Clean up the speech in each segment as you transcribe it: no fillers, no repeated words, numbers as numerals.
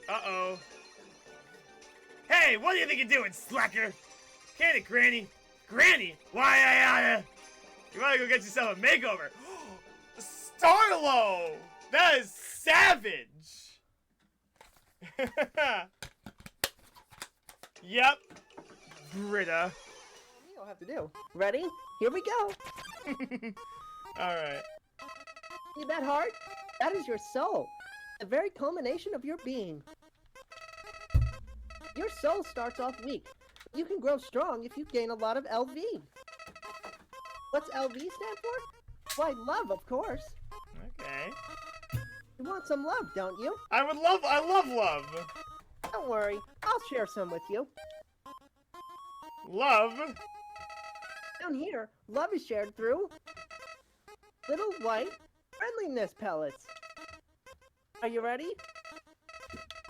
Uh-oh. Hey, what do you think you're doing, slacker? Can it, Granny? Granny? Why, you wanna go get yourself a makeover? Starlo! That is savage! Yep. Britta. You don't have to do. Ready? Here we go. Alright. See that heart? That is your soul. The very culmination of your being. Your soul starts off weak. You can grow strong if you gain a lot of LV. What's LV stand for? Why, love, of course. Okay. You want some love, don't you? I love love. Don't worry, I'll share some with you. Love? Down here, love is shared through little white friendliness pellets. Are you ready?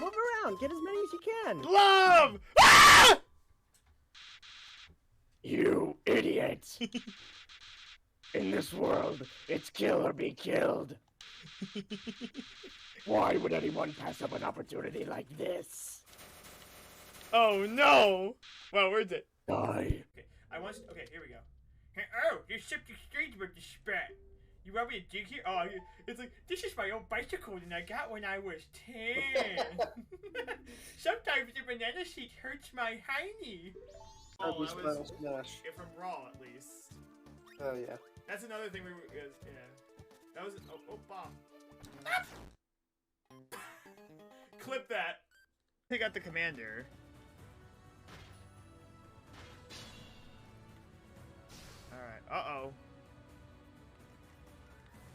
Move around, get as many as you can. Love! Ah! You idiot! In this world, it's kill or be killed. Why would anyone pass up an opportunity like this? Oh no! Well, where's it? Die. Okay, okay, here we go. Hey, oh, there's something strange about this spot. You want me to dig here? Oh, it's like, this is my old bicycle that I got when I was 10. Sometimes the banana seat hurts my hiney. Oh, that was Smash. if I'm raw, at least. Oh yeah. That's another thing we were, yeah. That was, oh, bomb. Clip that. Take out the commander. Alright, uh-oh.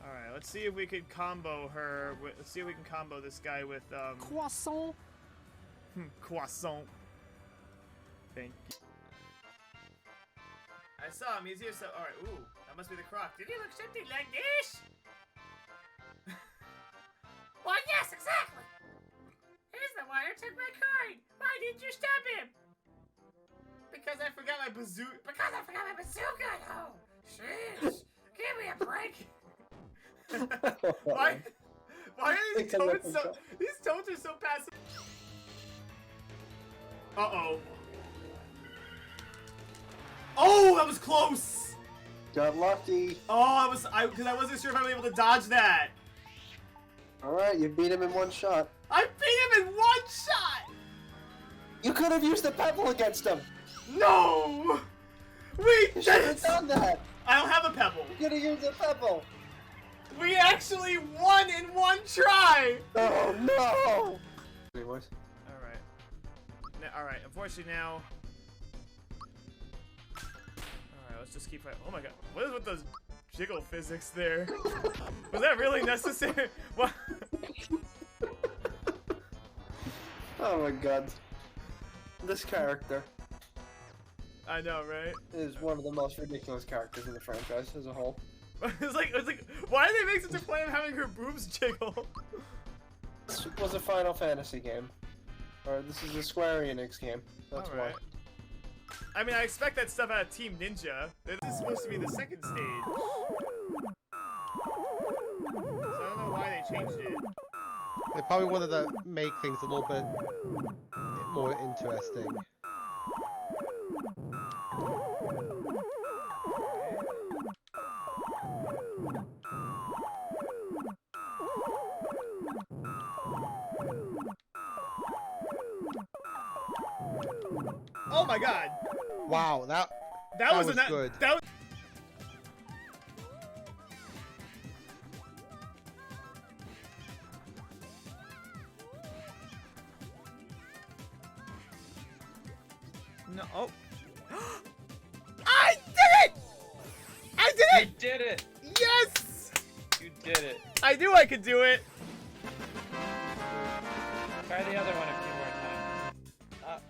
Alright, let's see if we can combo her. Let's see if we can combo this guy with, Croissant. Croissant. Thank you. I saw him, he's here, so, alright, ooh, that must be the croc. Did he look something like this? Why, yes, exactly! He's the one who took my coin! Why didn't you stop him? Because I forgot my bazooka. Because I forgot my bazooka at home! Jeez! Give me a break! Why are these toads so... These toads are so passive. Uh-oh. Oh, that was close! Got lucky. Oh, because I wasn't sure if I was able to dodge that. Alright, you beat him in one shot. I beat him in one shot! You could have used the pebble against him! No! We You did should have it! done that! I don't have a pebble. You could have used a pebble! We actually won in one try! Oh no! Anyways. Alright. Alright, unfortunately now... Alright, let's just keep fighting. Oh my god. What is with those jiggle physics there? Was that really necessary? What? Oh my god. This character I know, right? is one of the most ridiculous characters in the franchise as a whole. It's like, why do they make such a play of having her boobs jiggle? This was a Final Fantasy game. Or this is a Square Enix game. That's Alright. why. I mean, I expect that stuff out of Team Ninja. This is supposed to be the second stage. So I don't know why they changed it. They probably wanted to make things a little bit more interesting. Oh my god! Wow, that That was good. That was no. Oh. I did it! I did it! You did it! Yes! You did it. I knew I could do it. Try the other one a few more times.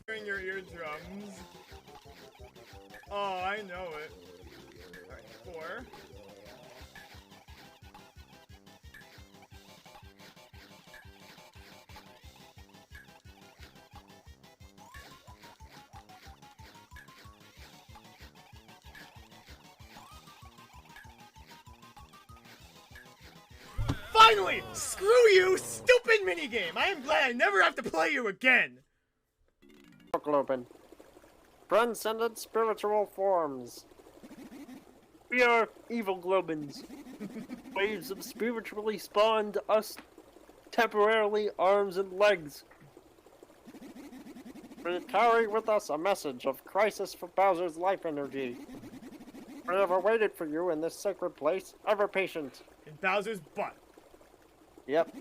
Hearing your eardrums. Oh, I know it. Alright, 4. Finally! Screw you, stupid minigame! I am glad I never have to play you again! Globin. Transcendent spiritual forms. We are evil Globins. Waves of spiritually spawned us temporarily arms and legs. We carry with us a message of crisis for Bowser's life energy. We have awaited for you in this sacred place, ever patient. In Bowser's butt. Yep.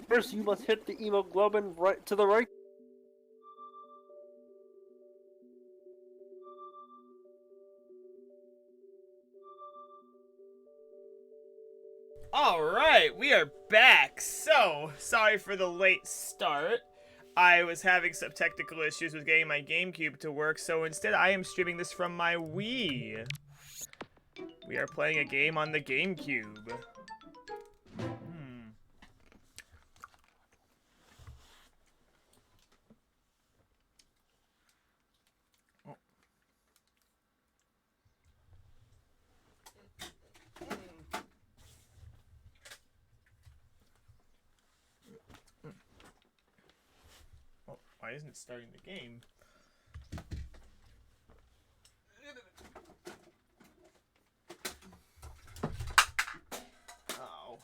First, you must hit the hemoglobin right to the right. Alright, we are back. So, sorry for the late start. I was having some technical issues with getting my GameCube to work, so instead I am streaming this from my Wii. We are playing a game on the GameCube. Why isn't it starting the game? Oh.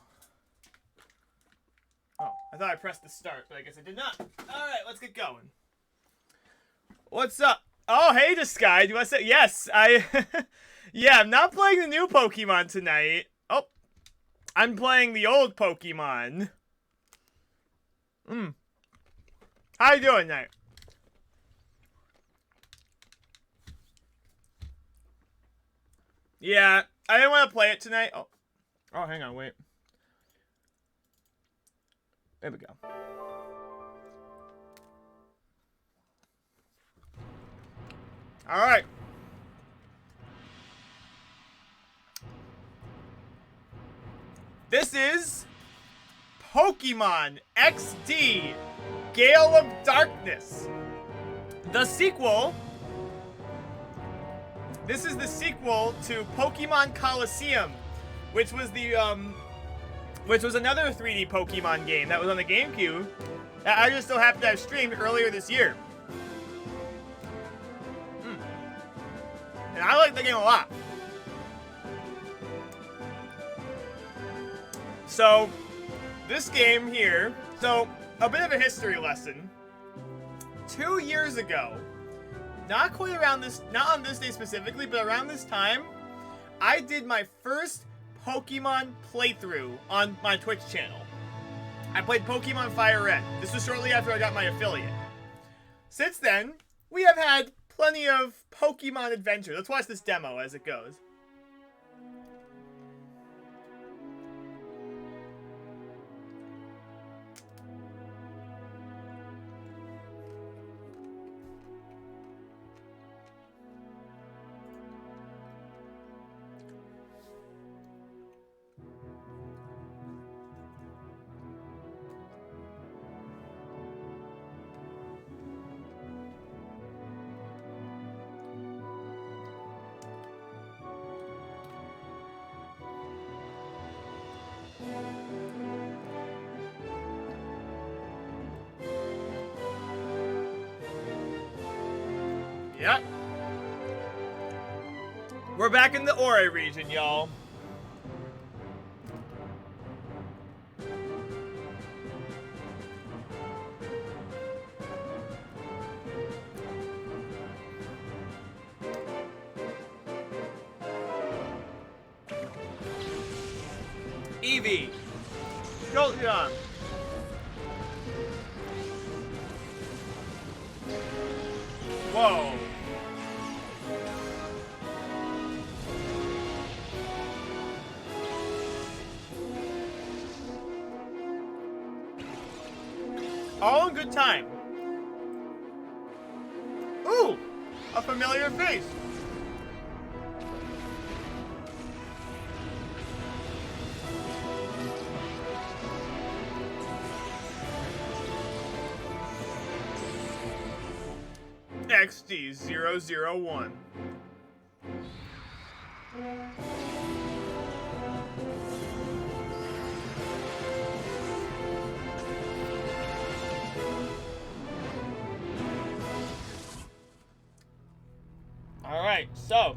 Oh, I thought I pressed the start, but I guess I did not. Alright, let's get going. What's up? Oh, hey, Disguise. You want to say? Yes, yeah, I'm not playing the new Pokemon tonight. Oh. I'm playing the old Pokemon. How you doing tonight? Yeah, I didn't want to play it tonight. Oh, hang on, wait. There we go. All right. This is Pokemon XD Gale of Darkness. The sequel. This is the sequel to Pokemon Coliseum, which was another 3D Pokemon game that was on the GameCube that I just so happened to have streamed earlier this year. And I like the game a lot. So, this game here, so a bit of a history lesson. 2 years ago, not quite around this, not on this day specifically, but around this time, I did my first Pokemon playthrough on my Twitch channel. I played Pokemon Fire Red. This was shortly after I got my affiliate. Since then, we have had plenty of Pokemon adventures. Let's watch this demo as it goes. Yep. We're back in the Ori region, y'all. Eevee. Jolteon. Whoa. All in good time. Ooh, a familiar face. XD001. Alright, so.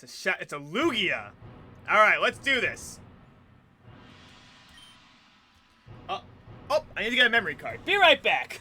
It's a Lugia. Alright, let's do this. Oh, I need to get a memory card. Be right back.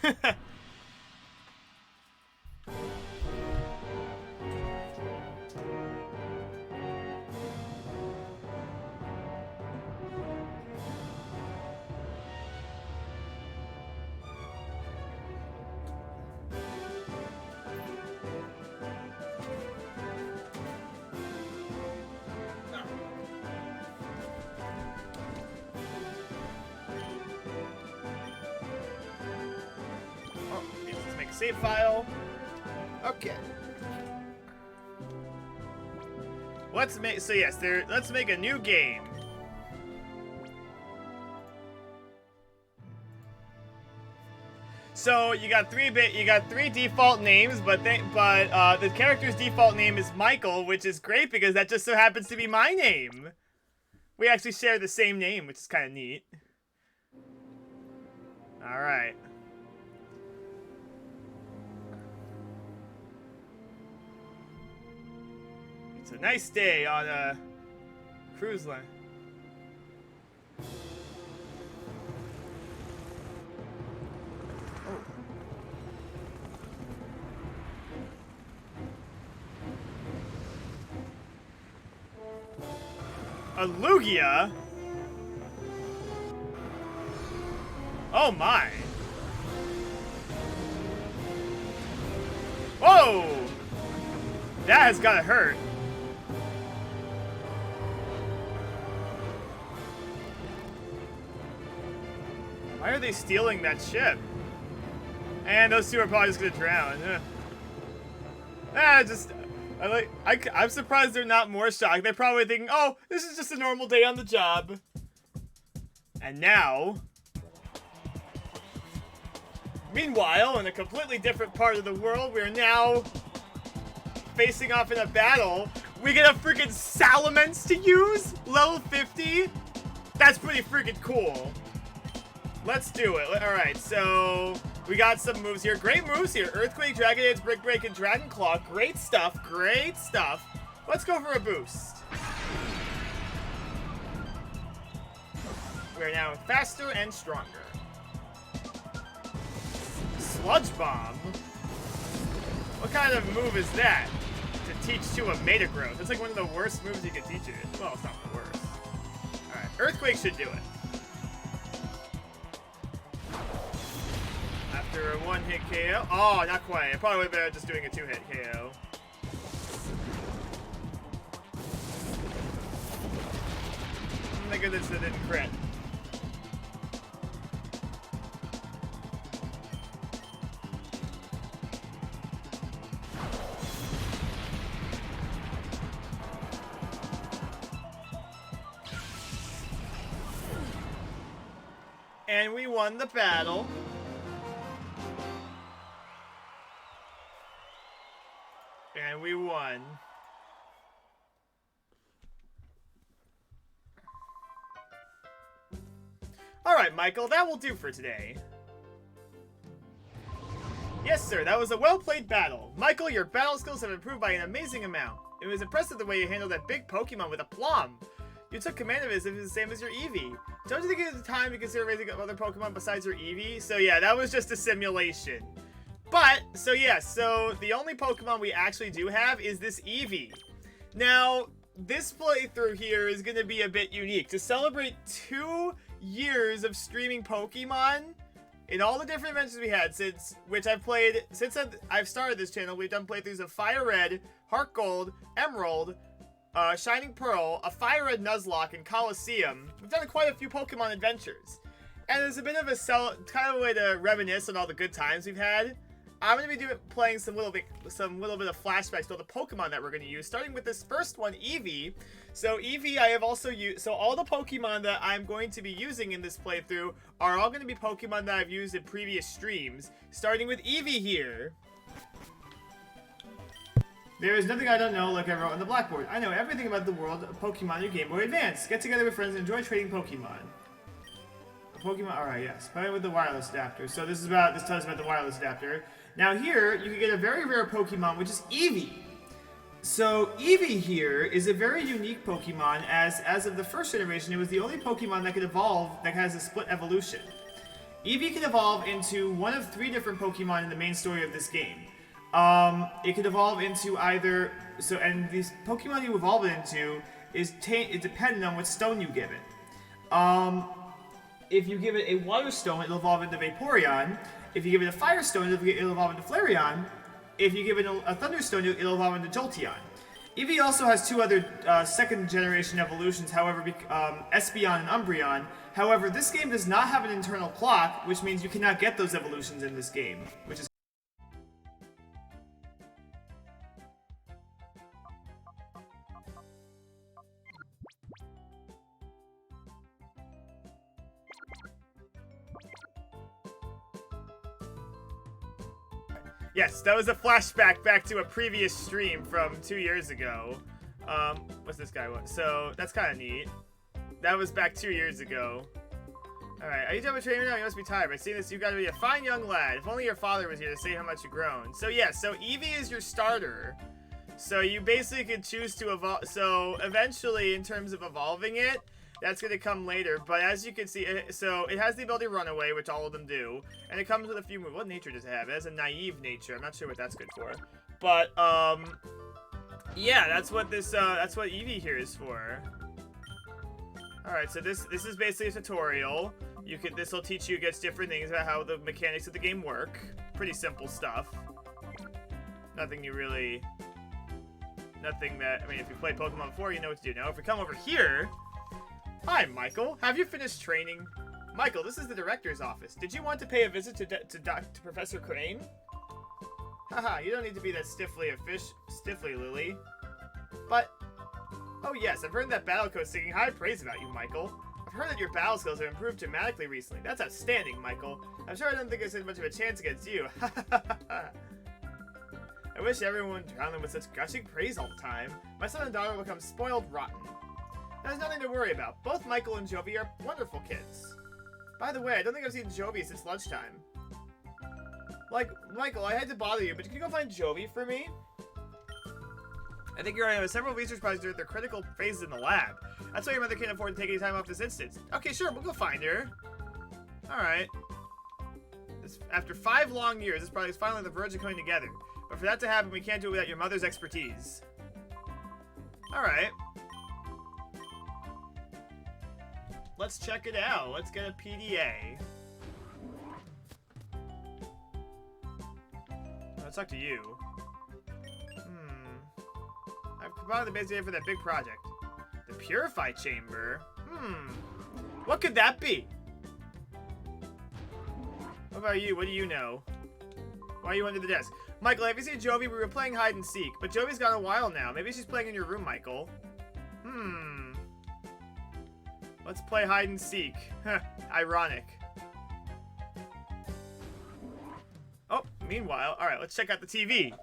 Let's make a save file. Okay. Let's make let's make a new game. So you got three default names, but the character's default name is Michael, which is great because that just so happens to be my name. We actually share the same name, which is kind of neat. All right. It's a nice day on a cruise line. A Lugia? Oh my. Whoa! That has gotta hurt. Why are they stealing that ship? And those two are probably just gonna drown. I'm surprised they're not more shocked. They're probably thinking, oh, this is just a normal day on the job. And now... Meanwhile, in a completely different part of the world, we are now facing off in a battle. We get a freaking Salamence to use? Level 50? That's pretty freaking cool. Let's do it. Alright, so... We got some moves here. Great moves here. Earthquake, Dragon Dance, Brick Break, and Dragon Claw. Great stuff. Great stuff. Let's go for a boost. We're now faster and stronger. Sludge Bomb? What kind of move is that? To teach to a Metagross. It's like one of the worst moves you can teach it. Well, it's not the worst. Alright, Earthquake should do it. After a one-hit KO. Oh, not quite. I probably would have been just doing a two-hit KO. Oh my goodness, that didn't crit. And we won the battle. And we won. Alright, Michael, that will do for today. Yes, sir, that was a well-played battle. Michael, your battle skills have improved by an amazing amount. It was impressive the way you handled that big Pokemon with aplomb. You took command of it as if it was the same as your Eevee. Don't you think it was time to consider raising up other Pokemon besides your Eevee? So yeah, that was just a simulation. But, so the only Pokemon we actually do have is this Eevee. Now, this playthrough here is going to be a bit unique. To celebrate 2 years of streaming Pokemon, in all the different adventures we had since I've started this channel, we've done playthroughs of Fire Red, Heart Gold, Emerald, Shining Pearl, a Fire Red Nuzlocke, and Coliseum. We've done quite a few Pokemon adventures. And there's a bit of a way to reminisce on all the good times we've had. I'm going to be playing some little bit of flashbacks to all the Pokemon that we're going to use, starting with this first one, Eevee. So Eevee, I have also used, so all the Pokemon that I'm going to be using in this playthrough are all going to be Pokemon that I've used in previous streams, starting with Eevee here. There is nothing I don't know, like I wrote on the blackboard. I know everything about the world of Pokemon in your Game Boy Advance. Get together with friends and enjoy trading Pokemon. Pokemon. All right, yes, playing with the wireless adapter. So this tells us about the wireless adapter. Now here you can get a very rare Pokemon, which is Eevee. So Eevee here is a very unique Pokemon, as of the first generation, it was the only Pokemon that could evolve that has a split evolution. Eevee can evolve into one of 3 different Pokemon in the main story of this game. It could evolve into either and these Pokemon you evolve it into is dependent on what stone you give it. If you give it a Water Stone, it'll evolve into Vaporeon. If you give it a Fire Stone, it'll evolve into Flareon. If you give it a Thunderstone, it'll evolve into Jolteon. Eevee also has 2 other second generation evolutions, however, Espeon and Umbreon. However, this game does not have an internal clock, which means you cannot get those evolutions in this game, which is yes, that was a flashback back to a previous stream from 2 years ago. What's this guy want? So, that's kind of neat. That was back 2 years ago. Alright, are you done with training now? You must be tired. By seeing this, you've got to be a fine young lad. If only your father was here to say how much you've grown. So, yeah, so Eevee is your starter. So, you basically can choose to evolve. So, eventually, in terms of evolving it, that's going to come later, but as you can see, so it has the ability to run away, which all of them do, and it comes with a few moves. What nature does it have? It has a naive nature. I'm not sure what that's good for, but yeah, that's what Eevee here is for. All right, so this is basically a tutorial. This will teach you against different things about how the mechanics of the game work. Pretty simple stuff. Nothing that, I mean, if you played Pokemon before, you know what to do. Now, if we come over here. Hi, Michael. Have you finished training? Michael, this is the director's office. Did you want to pay a visit to Professor Crane? Haha, you don't need to be that stiffly, Lily. But, oh yes, I've heard that Battle Coach singing high praise about you, Michael. I've heard that your battle skills have improved dramatically recently. That's outstanding, Michael. I'm sure I don't think I stood much of a chance against you. I wish everyone drowned them with such gushing praise all the time. My son and daughter will become spoiled rotten. There's nothing to worry about. Both Michael and Jovi are wonderful kids. By the way, I don't think I've seen Jovi since lunchtime. Like, Michael, I had to bother you, but can you go find Jovi for me? I think you're right. I have several research projects during their critical phases in the lab. That's why your mother can't afford to take any time off this instance. Okay, sure, we'll go find her. Alright. After 5 long years, this project is finally on the verge of coming together. But for that to happen, we can't do it without your mother's expertise. Alright. Let's check it out. Let's get a PDA. Let's talk to you. I've provided the base data for that big project. The Purify Chamber? What could that be? What about you? What do you know? Why are you under the desk? Michael, have you seen Jovi? We were playing hide and seek, but Jovi's gone a while now. Maybe she's playing in your room, Michael. Let's play hide and seek. Ironic. Oh, meanwhile, alright, let's check out the TV.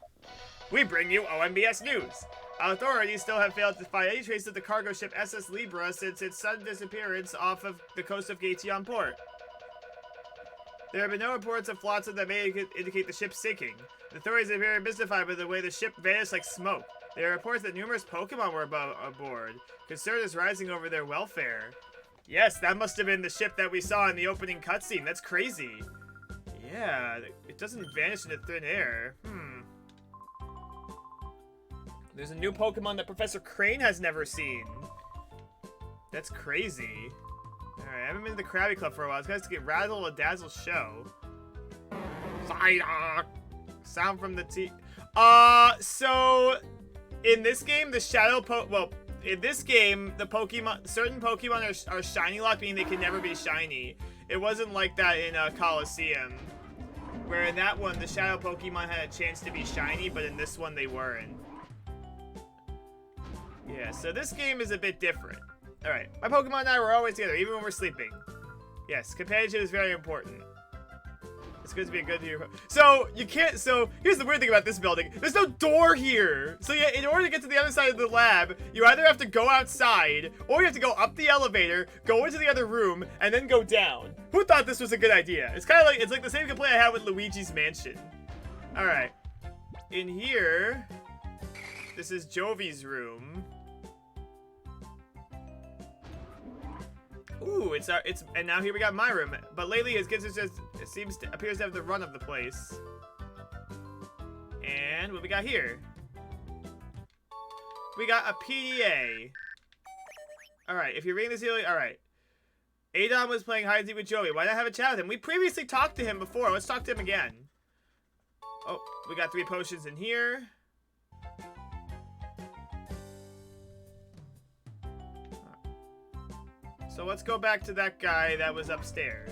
We bring you OMBS News. Authorities still have failed to find any trace of the cargo ship SS Libra since its sudden disappearance off of the coast of Gation Port. There have been no reports of flotsam that may indicate the ship sinking. The authorities are very mystified by the way the ship vanished like smoke. There are reports that numerous Pokemon were aboard. Concern is rising over their welfare. Yes, that must have been the ship that we saw in the opening cutscene. That's crazy. Yeah, it doesn't vanish into thin air. There's a new Pokemon that Professor Crane has never seen. That's crazy. Alright, I haven't been to the Krabby Club for a while. It's guys to get Razzle a Dazzle show. Sound from the so in this game, the shadow in this game, the certain Pokemon are shiny locked, meaning they can never be shiny. It wasn't like that in Coliseum, where in that one, the shadow Pokemon had a chance to be shiny, but in this one, they weren't. Yeah, so this game is a bit different. Alright, my Pokemon and I were always together, even when we're sleeping. Yes, companionship is very important. It's going to be a good year. So, you can't, so, here's the weird thing about this building. There's no door here. So, yeah, in order to get to the other side of the lab, you either have to go outside, or you have to go up the elevator, go into the other room, and then go down. Who thought this was a good idea? It's kind of like, it's like the same complaint I had with Luigi's Mansion. Alright. In here, this is Jovi's room. Ooh, and now here we got my room. But lately, his kids appears to have the run of the place. And what we got here? We got a PDA. Alright, if you're reading this, alright. Adon was playing hide and seek with Joey. Why not have a chat with him? We previously talked to him before. Let's talk to him again. Oh, we got 3 potions in here. So let's go back to that guy that was upstairs.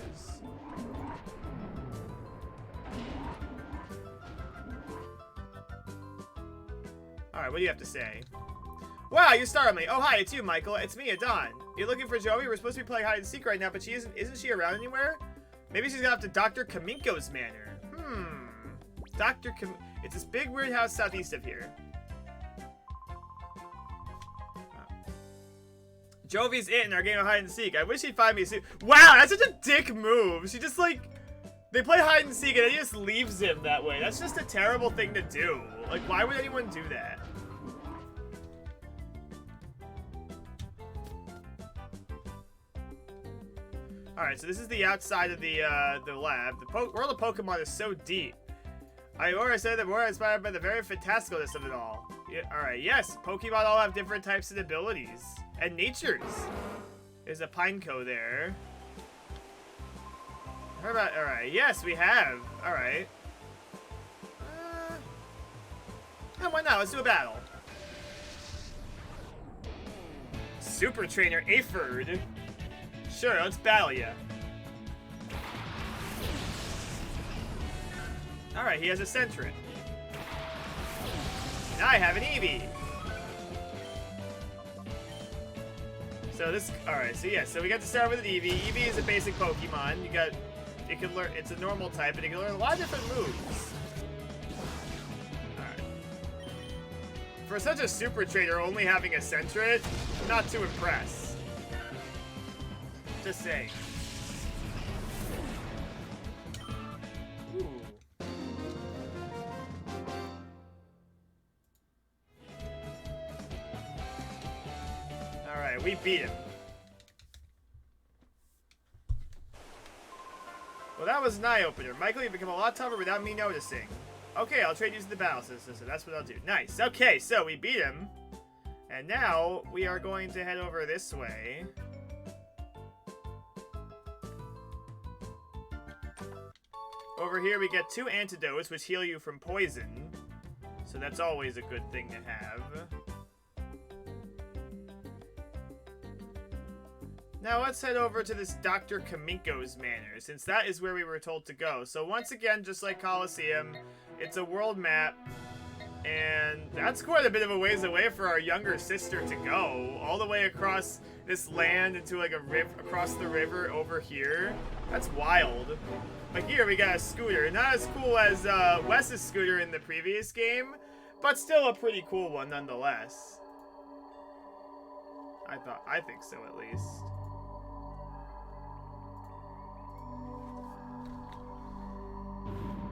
Alright, what do you have to say? Wow, you startled me. Oh, hi, it's you, Michael. It's me, Adon. You're looking for Joey? We're supposed to be playing hide and seek right now, but she isn't she around anywhere? Maybe she's gone up to Dr. Kaminko's manor. It's this big weird house southeast of here. Jovi's in our game of hide and seek. I wish he'd find me soon. Wow, that's such a dick move. She just like, they play hide and seek and then he just leaves him that way. That's just a terrible thing to do. Like, why would anyone do that? Alright, so this is the outside of the lab. The world of Pokemon is so deep. I already said that we're inspired by the very fantasticalness of it all. Yeah, alright, yes, Pokemon all have different types of abilities. And natures. There's a Pineco there. How about, alright, yes, we have. Alright. Why not? Let's do a battle. Super Trainer Apherd. Sure, let's battle ya. Alright, he has a Sentret. And I have an Eevee. So this, alright, so yeah, so we got to start with an Eevee. Eevee is a basic Pokemon. It can learn, it's a normal type, and it can learn a lot of different moves. Alright. For such a super trainer only having a Sentret, I'm not too impressed. Just saying. Ooh. Alright, we beat him. Well, that was an eye-opener. Michael, you've become a lot tougher without me noticing. Okay, I'll trade you to the battle system, so that's what I'll do. Nice. Okay, so we beat him. And now, we are going to head over this way. Over here, we get 2 antidotes, which heal you from poison. So that's always a good thing to have. Now let's head over to this Dr. Kaminko's manor, since that is where we were told to go. So once again, just like Colosseum, it's a world map, and that's quite a bit of a ways away for our younger sister to go. All the way across this land into like a river, across the river over here. That's wild. But here we got a scooter. Not as cool as Wes's scooter in the previous game, but still a pretty cool one nonetheless. I think so at least.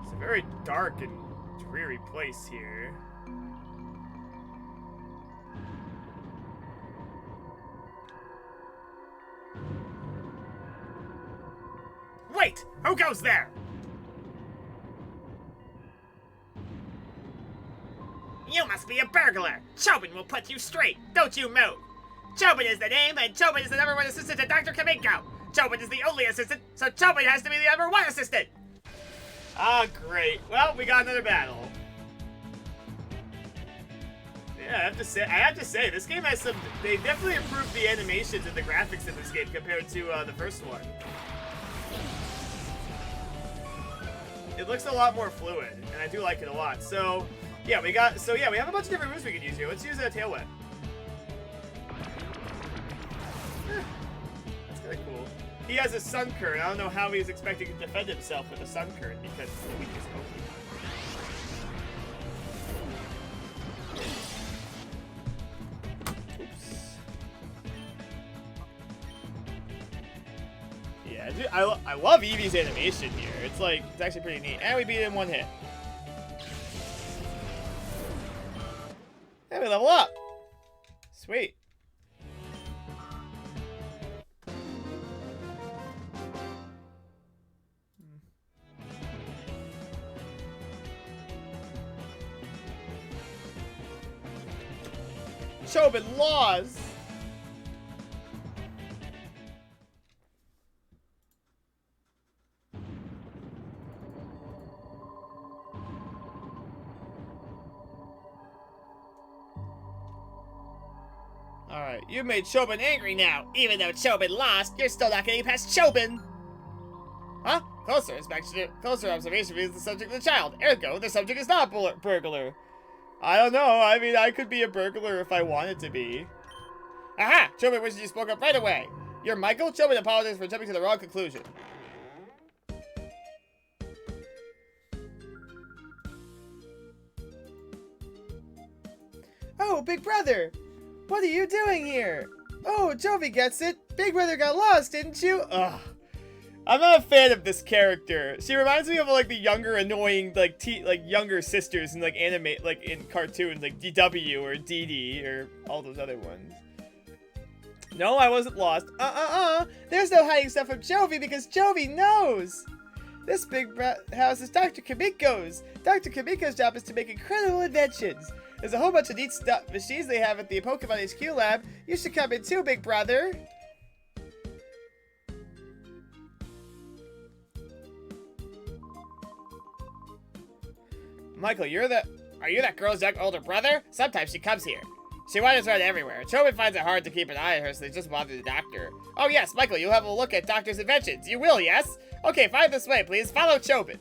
It's a very dark and dreary place here. Wait! Who goes there? You must be a burglar! Chobin will put you straight! Don't you move! Chobin is the name, and Chobin is the #1 assistant to Dr. Kaminko! Chobin is the only assistant, so Chobin has to be the #1 assistant! Ah, great. Well, we got another battle. Yeah, I have to say, this game has some... They definitely improved the animations and the graphics in this game compared to the first one. It looks a lot more fluid, and I do like it a lot. So, yeah, we have a bunch of different moves we can use here. Let's use a Tail Whip. That's kind of cool. he has a sun current. I don't know how he's expecting to defend himself with a sun current because it's the weakest Pokemon. Oops. Yeah, dude, I love Eevee's animation here. It's like, it's actually pretty neat. And we beat it in one hit. And we level up. Sweet. Chobin laws. Alright, you made Chobin angry now. Even though Chobin lost, you're still not getting past Chobin. Huh? Closer observation reveals the subject of the child. Ergo, the subject is not a burglar. I don't know. I mean, I could be a burglar if I wanted to be. Aha! Chobin wishes you spoke up right away. You're Michael? Chobin apologizes for jumping to the wrong conclusion. Oh, Big Brother! What are you doing here? Oh, Jovi gets it. Big Brother got lost, didn't you? Ugh. I'm not a fan of this character. She reminds me of like the younger, annoying, like younger sisters in like anime, like in cartoons, like DW or DD or all those other ones. No, I wasn't lost. There's no hiding stuff from Jovi because Jovi knows. This big house is Dr. Kamiko's. Dr. Kamiko's job is to make incredible inventions. There's a whole bunch of neat stuff machines they have at the Pokemon HQ lab. You should come in too, Big Brother. Michael, are you that girl's young older brother? Sometimes she comes here. She wanders around everywhere. Chobin finds it hard to keep an eye on her, so they just bother the doctor. Oh yes, Michael, you'll have a look at Doctor's inventions. You will, yes? Okay, find this way, please. Follow Chobin.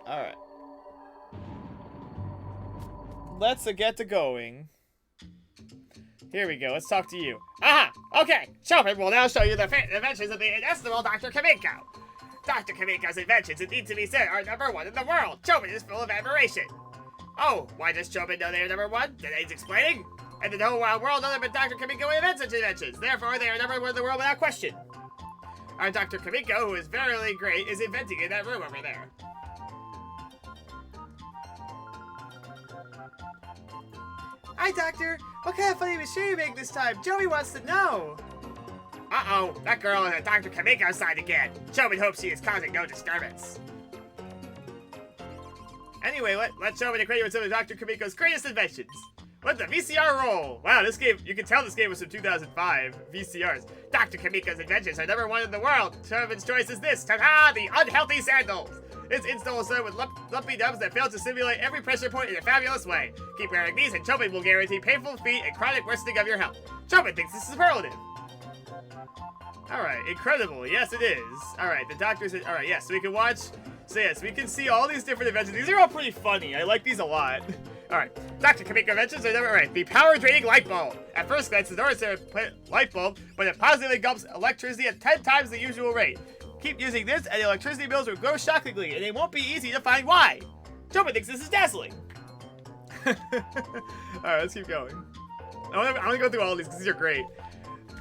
Alright. Let's get to going. Here we go, let's talk to you. Aha! Okay, Chobin will now show you the inventions of the inestimable Dr. Kamiko. Dr. Kamiko's inventions, it needs to be said, are #1 in the world. Chobin is full of admiration. Oh, why does Chobin know they are #1? That needs explaining. And the whole wide world, none but Dr. Kamiko invents such inventions. Therefore, they are #1 in the world without question. Our Dr. Kamiko, who is verily great, is inventing in that room over there. Hi, Doctor. What kind of funny machine you make this time? Joey wants to know. Uh-oh, that girl is at Dr. Kamiko's side again. Chobin hopes she is causing no disturbance. Anyway, let's Chobin acquaint you with some of Dr. Kamiko's greatest inventions. Let the VCR roll. Wow, this game, you can tell this game was from 2005. VCRs. Dr. Kamiko's inventions are #1 in the world. Chobin's choice is this. Ta-da! The unhealthy sandals. This install is set with lumpy nubs that fail to simulate every pressure point in a fabulous way. Keep wearing these and Chobin will guarantee painful feet and chronic worsening of your health. Chobin thinks this is superlative. Alright, incredible. Yes, it is. Alright, the doctor said, alright, yes, so we can watch. So yes, we can see all these different inventions. These are all pretty funny. I like these a lot. Alright, Dr. Kamiko inventions are right. The power draining light bulb. At first glance, it's an ordinary light bulb, but it positively gulps electricity at 10 times the usual rate. Keep using this, and the electricity bills will grow shockingly, and it won't be easy to find why. Chobin thinks this is dazzling. Alright, let's keep going. I want to go through all these because these are great.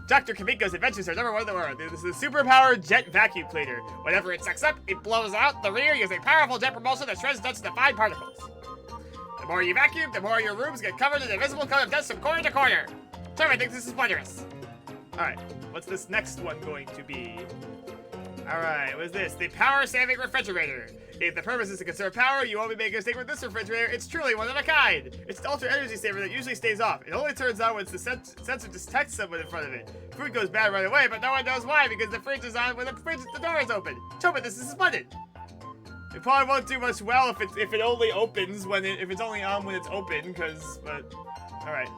Dr. Kamiko's inventions are #1 in the world. This is a superpowered jet vacuum cleaner. Whenever it sucks up, it blows out the rear using powerful jet propulsion that shreds dust into fine particles. The more you vacuum, the more your rooms get covered in an invisible coat of dust from corner to corner. Chobin thinks this is wondrous. Alright, what's this next one going to be? Alright, what's this? The power-saving refrigerator. If the purpose is to conserve power, you won't be making a mistake with this refrigerator. It's truly one of a kind. It's the ultra energy saver that usually stays off. It only turns on when the sensor detects someone in front of it. Food goes bad right away, but no one knows why because the fridge is on when the door is open. Chobin, this is splendid. It probably won't do much well if it only opens when if it's only on when it's open, but all right.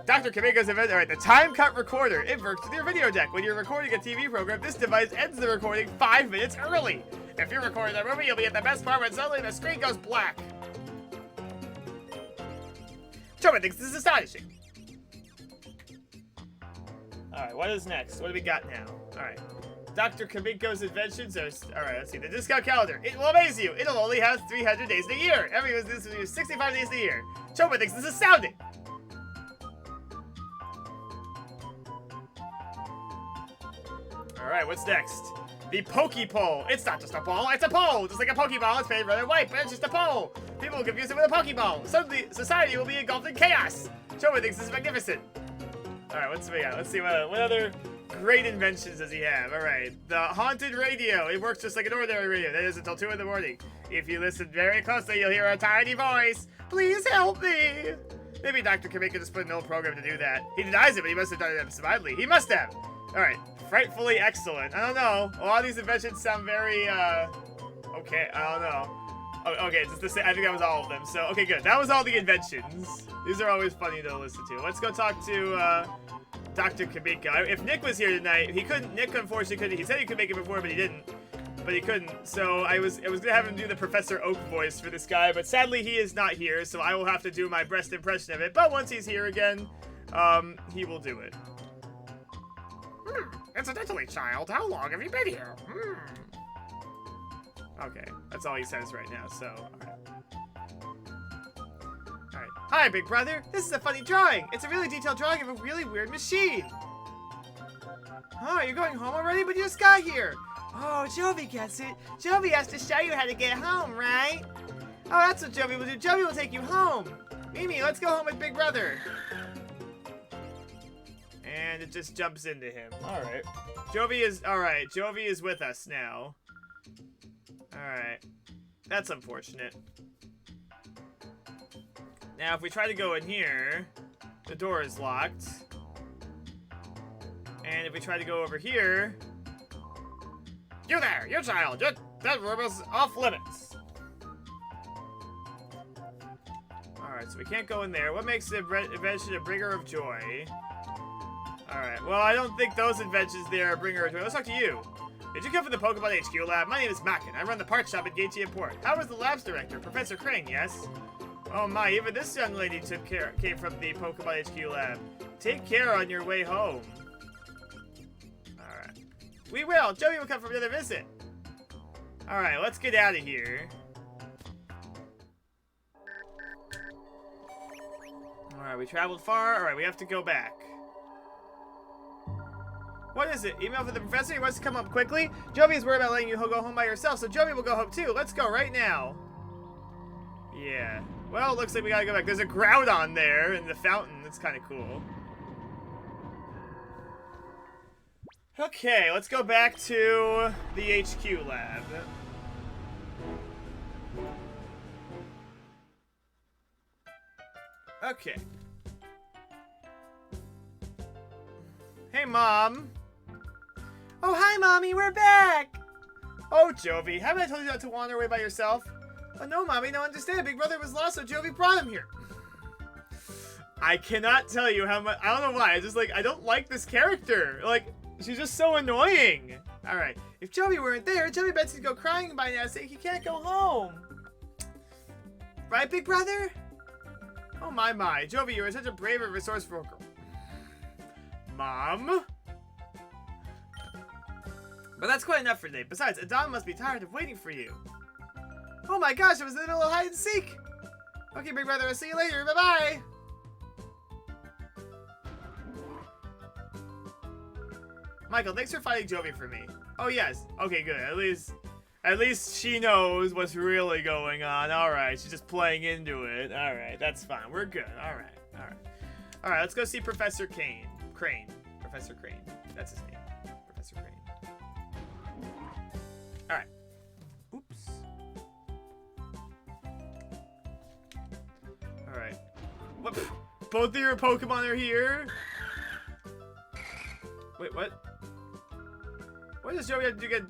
Dr. Kamiko's event. All right, the time cut recorder. It works with your video deck. When you're recording a TV program, this device ends the recording 5 minutes early. If you're recording a movie, you'll be at the best part when suddenly the screen goes black. Jovi thinks this is astonishing. Alright, what is next? What do we got now? Alright. Dr. Kamiko's inventions are... Alright, let's see. The discount calendar. It will amaze you. It'll only have 300 days in a year. Everyone this will use 65 days a year. Jovi thinks this is astounding. Alright, what's next? The Pokeball. It's not just a ball, it's a pole! Just like a Pokeball, it's painted red and white, but it's just a pole! People will confuse it with a Pokeball. Suddenly, society will be engulfed in chaos! Jovi thinks this is magnificent. Alright, what's we got? Let's see, what other great inventions does he have? Alright, the haunted radio. It works just like an ordinary radio. That is until 2 in the morning. If you listen very closely, you'll hear a tiny voice. Please help me! Maybe Dr. Kamiko just put an old program to do that. He denies it, but he must have done it smartly. He must have! Alright, frightfully excellent. I don't know. A lot of these inventions sound very, okay, I don't know. Oh, okay, just the same. I think that was all of them. So, okay, good. That was all the inventions. These are always funny to listen to. Let's go talk to, Dr. Kamiko. If Nick was here tonight, he couldn't, Nick unfortunately couldn't. He said he could make it before, but he didn't. But he couldn't. So I was gonna have him do the Professor Oak voice for this guy, but sadly he is not here, so I will have to do my best impression of it. But once he's here again, he will do it. Incidentally, child, how long have you been here? Okay, that's all he says right now, so, alright. Hi, big brother! This is a funny drawing! It's a really detailed drawing of a really weird machine! Oh, you're going home already? But you just got here! Oh, Jovi gets it! Jovi has to show you how to get home, right? Oh, that's what Jovi will do! Jovi will take you home! Mimi, let's go home with big brother! And it just jumps into him. Alright. Jovi is with us now. Alright. That's unfortunate. Now, if we try to go in here, the door is locked. And if we try to go over here... You there, you child, that room is off limits. Alright, so we can't go in there. What makes the invention a bringer of joy? Alright, well, I don't think those inventions there are bringer of joy. Let's talk to you. Did you come from the Pokemon HQ lab? My name is Mackin. I run the part shop at Gatesy Port. How was the lab's director? Professor Crane, yes? Oh my, even this young lady came from the Pokemon HQ lab. Take care on your way home. Alright. We will! Joey will come from another visit. Alright, let's get out of here. Alright, we traveled far. Alright, we have to go back. What is it? Email for the professor? He wants to come up quickly? Jovi is worried about letting you go home by yourself, so Jovi will go home too. Let's go right now. Yeah. Well, it looks like we gotta go back. There's a Groudon there in the fountain. That's kind of cool. Okay, let's go back to the HQ lab. Okay. Hey, Mom. Oh, hi, Mommy, we're back! Oh, Jovi, haven't I told you not to wander away by yourself? Oh, no, Mommy, no, understand. Big brother was lost, so Jovi brought him here. I cannot tell you how much... I don't know why. I don't like this character. Like, she's just so annoying. Alright, if Jovi weren't there, Jovi bets he'd go crying by now saying he can't go home. Right, big brother? Oh, my. Jovi, you are such a brave and resourceful girl. Mom? But that's quite enough for today. Besides, Adam must be tired of waiting for you. Oh my gosh, it was in the middle of hide and seek! Okay, big brother, I'll see you later. Bye-bye! Michael, thanks for fighting Jovi for me. Oh, yes. Okay, good. At least she knows what's really going on. Alright, she's just playing into it. Alright, that's fine. We're good. Alright. Alright, let's go see Professor Crane. Professor Crane. That's his name. Professor Crane. Alright. Oops. Alright. What? Both of your Pokemon are here? Wait, what? What does Joey have to get?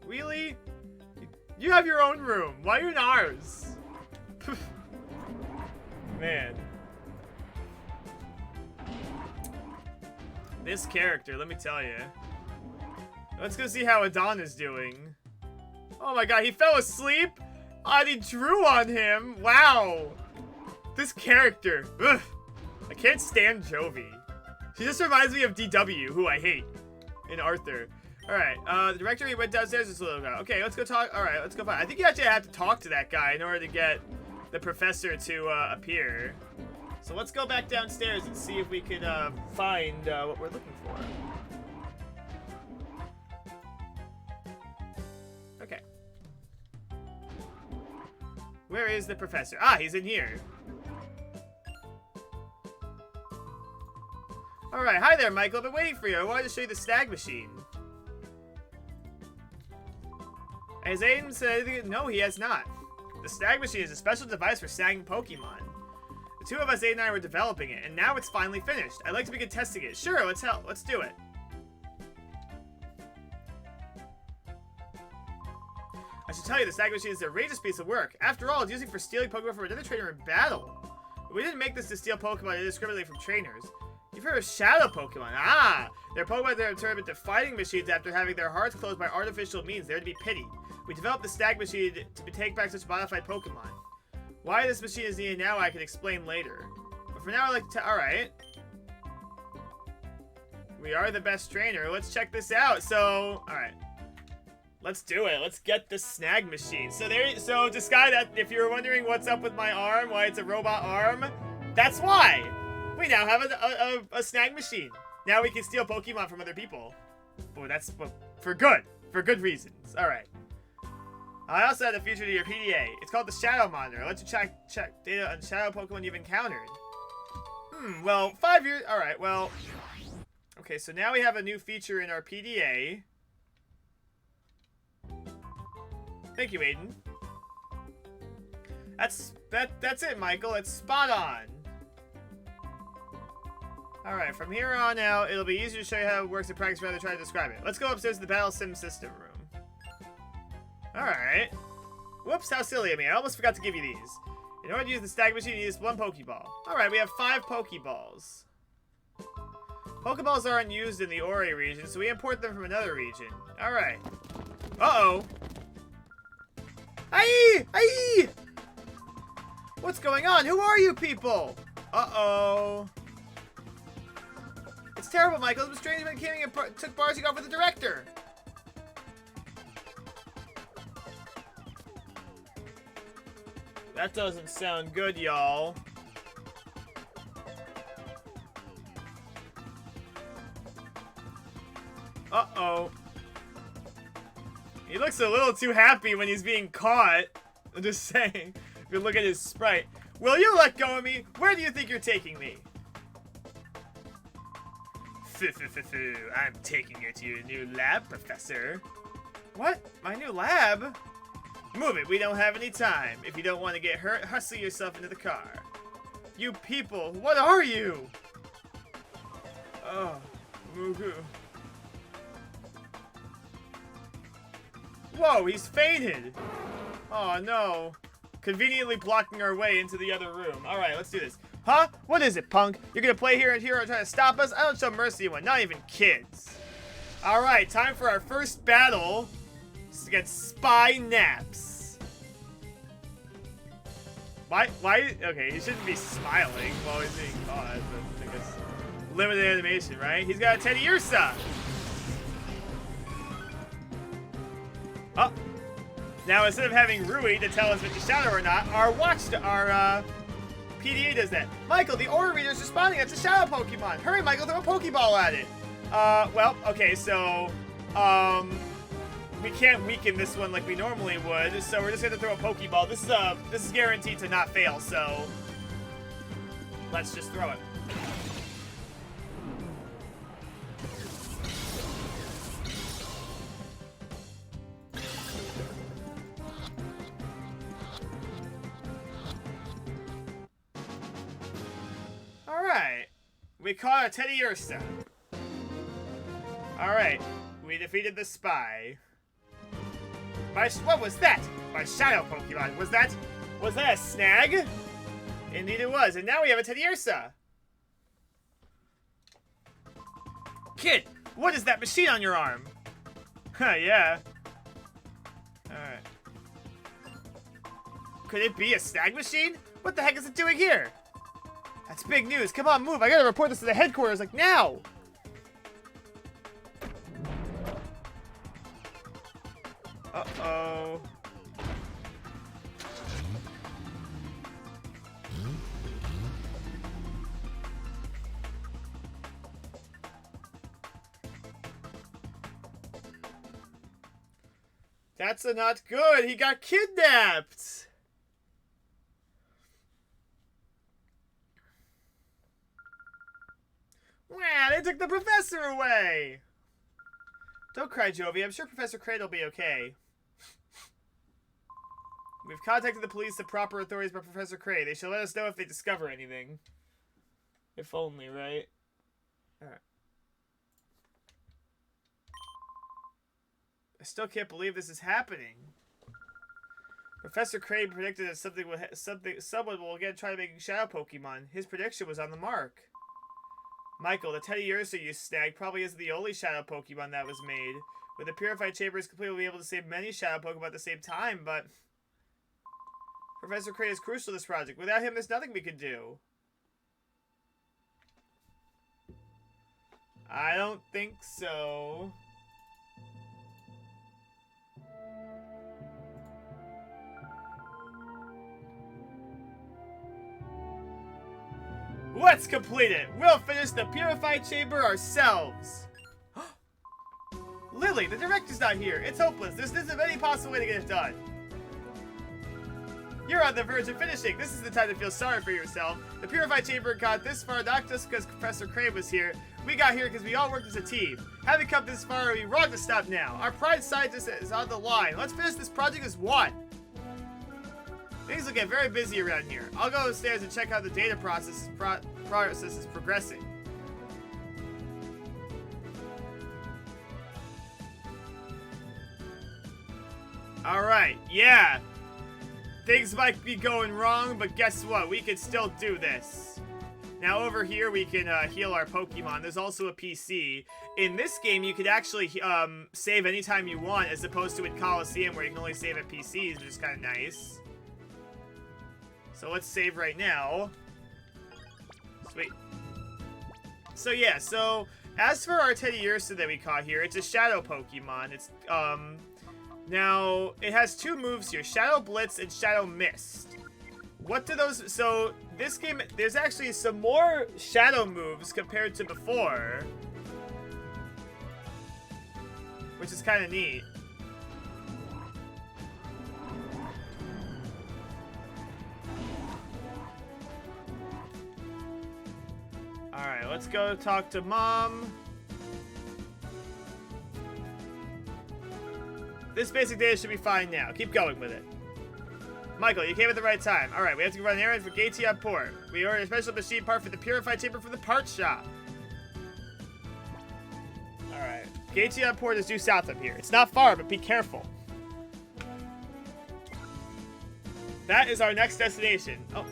Really? You have your own room. Why are you in ours? Man. This character, let me tell you. Let's go see how Adon is doing. Oh my god, he fell asleep? Oh, he drew on him. Wow. This character. Ugh. I can't stand Jovi. She just reminds me of DW, who I hate. And Arthur. Alright, the director, he went downstairs just a little ago. Okay, let's go talk. Alright, let's go find. I think you actually have to talk to that guy in order to get the professor to appear. So let's go back downstairs and see if we can find what we're looking for. Okay. Where is the professor? Ah, he's in here. Alright, hi there, Michael. I've been waiting for you. I wanted to show you the snag machine. Has Aiden said anything? No, he has not. The snag machine is a special device for snagging Pokemon. The two of us, Aiden and I, were developing it, and now it's finally finished. I'd like to begin testing it. Sure, let's do it. I should tell you, the snag machine is an outrageous piece of work. After all, it's used for stealing Pokemon from another trainer in battle. But we didn't make this to steal Pokemon indiscriminately from trainers. You've heard of Shadow Pokemon. Ah! They're Pokemon that are turned into fighting machines after having their hearts closed by artificial means. They're to be pitied. We developed the snag machine to take back such modified Pokemon. Why this machine is needed now, I can explain later. But for now, I'd like to alright. We are the best trainer. Let's check this out. So, alright. Let's do it. Let's get the snag machine. So so to Sky, that if you're wondering what's up with my arm, why it's a robot arm, that's why. We now have a snag machine. Now we can steal Pokemon from other people. Boy, that's for good reasons. All right. I also have a feature to your PDA. It's called the Shadow Monitor. It lets you check data on shadow Pokemon you've encountered. Well, 5 years. All right. Well. Okay, so now we have a new feature in our PDA. Thank you, Aiden. That's it, Michael. It's spot on. Alright, from here on out, it'll be easier to show you how it works in practice rather than try to describe it. Let's go upstairs to the Battle Sim System room. Alright. Whoops, how silly of me. I almost forgot to give you these. In order to use the snag machine, you need this one Pokeball. Alright, we have 5 Pokeballs. Pokeballs aren't used in the Ori region, so we import them from another region. Alright. Uh-oh. Aye! Aye! What's going on? Who are you people? Uh-oh. It's terrible, Michael. It was strange when came and took Barzig off with the director. That doesn't sound good, y'all. Uh-oh. He looks a little too happy when he's being caught. I'm just saying. If you look at his sprite. Will you let go of me? Where do you think you're taking me? I'm taking you to your new lab, Professor. What? My new lab? Move it, we don't have any time. If you don't want to get hurt, hustle yourself into the car. You people, what are you? Oh, Mugu. Whoa, he's fainted. Oh no. Conveniently blocking our way into the other room. Alright, let's do this. Huh? What is it, punk? You're gonna play here and here and try to stop us? I don't show mercy to anyone, not even kids. Alright, time for our first battle. This is against Spy Naps. Why? Okay, he shouldn't be smiling while he's being caught, but I guess limited animation, right? He's got a Teddy Ursa. Oh. Now, instead of having Rui to tell us if it's a shadow or not, our PDA does that. Michael, the aura reader is responding. That's a shadow Pokemon. Hurry, Michael, throw a Pokeball at it. Well, okay, so, we can't weaken this one like we normally would, so we're just gonna throw a Pokeball. This is guaranteed to not fail, so let's just throw it. Alright. We caught a Teddy Ursa. Alright. We defeated the spy. What was that? My shadow Pokemon. Was that a snag? Indeed it was. And now we have a Teddy Ursa. Kid, what is that machine on your arm? Huh, yeah. Alright. Could it be a snag machine? What the heck is it doing here? That's big news. Come on, move. I gotta report this to the headquarters, like, now! Uh-oh. That's not good. He got kidnapped. Wow, they took the professor away. Don't cry, Jovi. I'm sure Professor Crane will be okay. We've contacted the police, the proper authorities, by Professor Cray. They shall let us know if they discover anything. If only, right? Alright. I still can't believe this is happening. Professor Cray predicted that someone will again try making shadow Pokemon. His prediction was on the mark. Michael, the Teddy Ursa you snagged probably isn't the only shadow Pokemon that was made. With the Purified Chamber is complete, we'll be able to save many shadow Pokemon at the same time, but Professor Cray is crucial to this project. Without him, there's nothing we can do. I don't think so. Let's complete it! We'll finish the Purified Chamber ourselves! Lily, the director's not here. It's hopeless. There isn't any possible way to get it done. You're on the verge of finishing. This is the time to feel sorry for yourself. The Purified Chamber got this far not just because Professor Crane was here. We got here because we all worked as a team. Having come this far, we wrong to stop now. Our pride scientist is on the line. Let's finish this project as one. Things will get very busy around here. I'll go upstairs and check how the data process is progressing. Alright, yeah. Things might be going wrong, but guess what? We can still do this. Now over here, we can heal our Pokemon. There's also a PC. In this game, you could actually save anytime you want, as opposed to in Coliseum, where you can only save at PCs, which is kind of nice. So let's save right now. Sweet. So yeah, so as for our Teddy Ursa that we caught here, it's a Shadow Pokemon. It's, now, it has two moves here, Shadow Blitz and Shadow Mist. What do those... So, this game, there's actually some more Shadow moves compared to before. Which is kind of neat. Alright, let's go talk to Mom. This basic data should be fine now. Keep going with it. Michael, you came at the right time. Alright, we have to run an errand for Gateon Port. We ordered a special machine part for the Purified Chamber from the part shop. Alright. Gateon Port is due south of here. It's not far, but be careful. That is our next destination. Oh.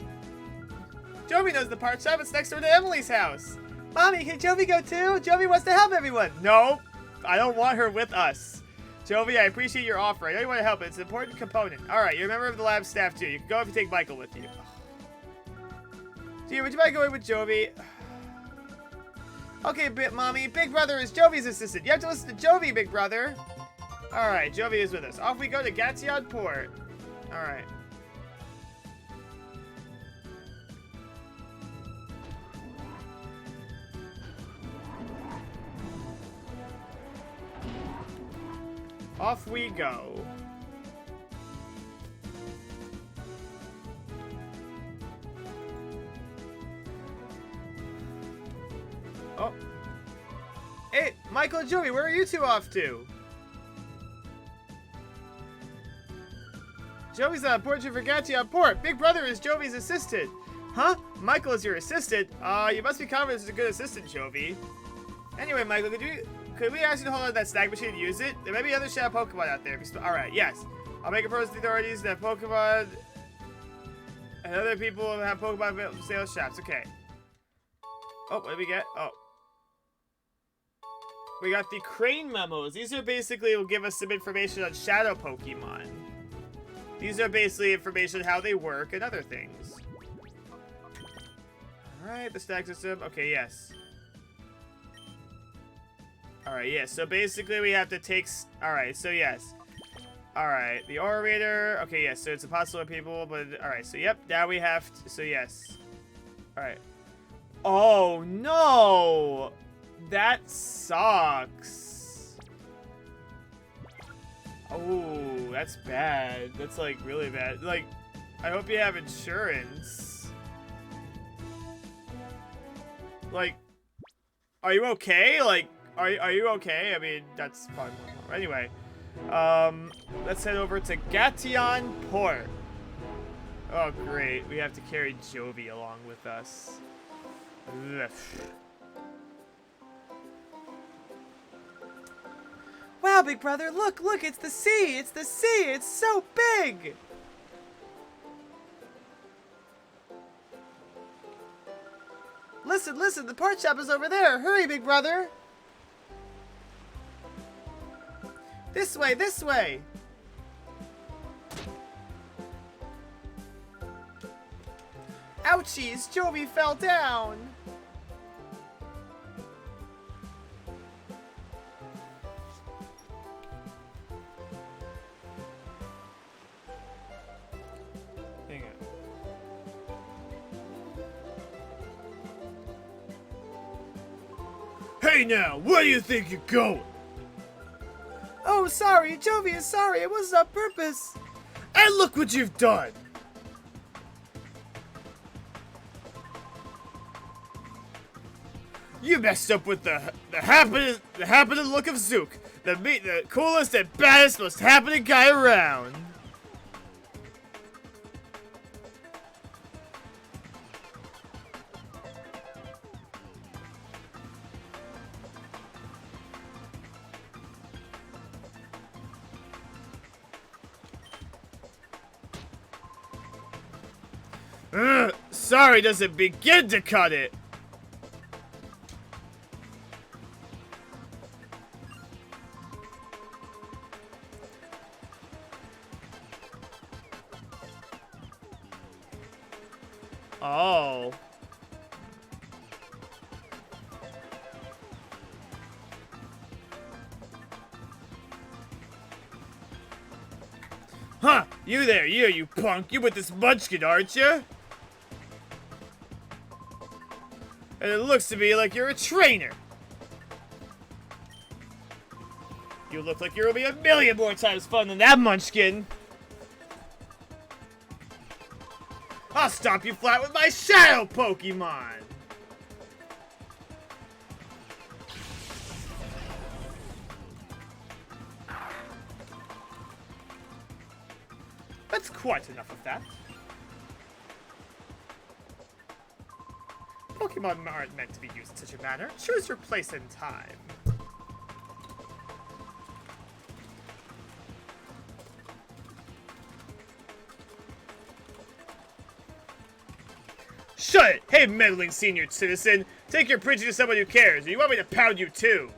Jovi knows the part shop. It's next door to Emily's house. Mommy, can Jovi go too? Jovi wants to help everyone. No, I don't want her with us. Jovi, I appreciate your offer. I know you want to help, but it's an important component. Alright, you're a member of the lab staff too. You can go if you take Michael with you. Gee, would you mind going with Jovi? Okay, Mommy. Big Brother is Jovi's assistant. You have to listen to Jovi, Big Brother. Alright, Jovi is with us. Off we go to Gateon Port. Alright. Off we go. Oh. Hey, Michael and Joey, where are you two off to? Joey's on board for Gateon Port. Big Brother is Jovi's assistant. Huh? Michael is your assistant? You must be confident as a good assistant, Jovi. Anyway, Michael, could we ask you to hold on that snag machine and use it? There may be other shadow Pokemon out there. Alright, yes. I'll make a promise to the authorities that Pokemon and other people have Pokemon available for sales shops. Okay. Oh, what did we get? Oh. We got the Crane memos. These are basically will give us some information on shadow Pokemon. These are basically information on how they work and other things. Alright, the stack system. Okay, yes. Alright, yes. So basically we have to take... Alright, so yes. Alright, the orator. Okay, yes. So it's impossible for people, but... Alright, so yep. Now we have... So yes. Alright. Oh, no! That sucks. Oh, that's bad. That's, like, really bad. Like, I hope you have insurance. Like, are you okay? Like, are you okay? I mean, that's probably more. Anyway, let's head over to Gation Port. Oh, great. We have to carry Jovi along with us. Ugh. Wow, big brother, look, it's the sea, it's the sea, it's so big! Listen, the part shop is over there, hurry, big brother! This way, this way! Ouchies, Jovi fell down! Hang on. Hey now, where do you think you're going? Oh, sorry, Jovi is sorry, it wasn't on purpose. And look what you've done! You messed up with the happening look of Zook, the coolest and baddest, most happening guy around. Sorry doesn't begin to cut it. Oh. Huh, you there, you punk. You with this munchkin, aren't you? And it looks to me like you're a trainer. You look like you're gonna be a million more times fun than that munchkin. I'll stomp you flat with my shadow Pokemon! That's quite enough of that. Pokemon aren't meant to be used in such a manner. Choose your place and time. Shut it! Hey, meddling senior citizen! Take your preaching to someone who cares, or you want me to pound you too!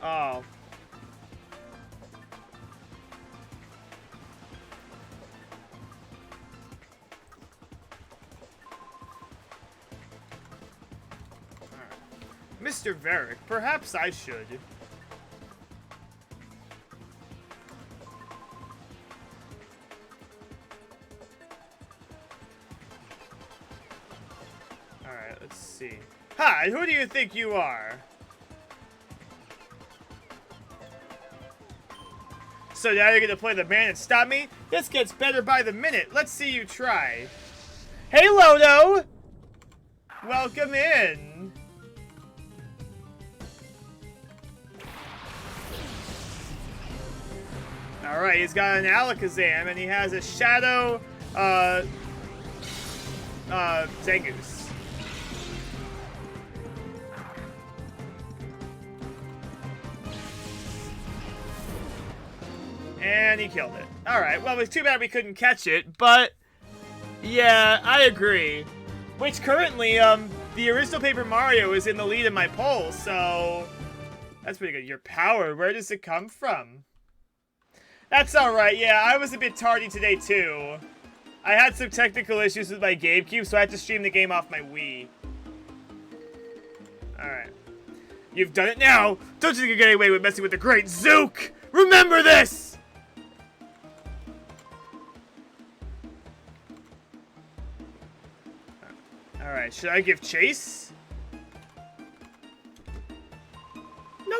Oh. Mr. Varick, perhaps I should. Alright, let's see. Hi, who do you think you are? So now you're gonna play the man and stop me? This gets better by the minute. Let's see you try. Hey, Lodo! Welcome in. Alright, he's got an Alakazam, and he has a Shadow, Zangoose. And he killed it. Alright, well, it's too bad we couldn't catch it, but... Yeah, I agree. Which currently, the original Paper Mario is in the lead in my poll, so... That's pretty good. Your power, where does it come from? That's alright, yeah, I was a bit tardy today too. I had some technical issues with my GameCube, so I had to stream the game off my Wii. Alright. You've done it now! Don't you think you're getting away with messing with the great Zook! Remember this! Alright, should I give chase?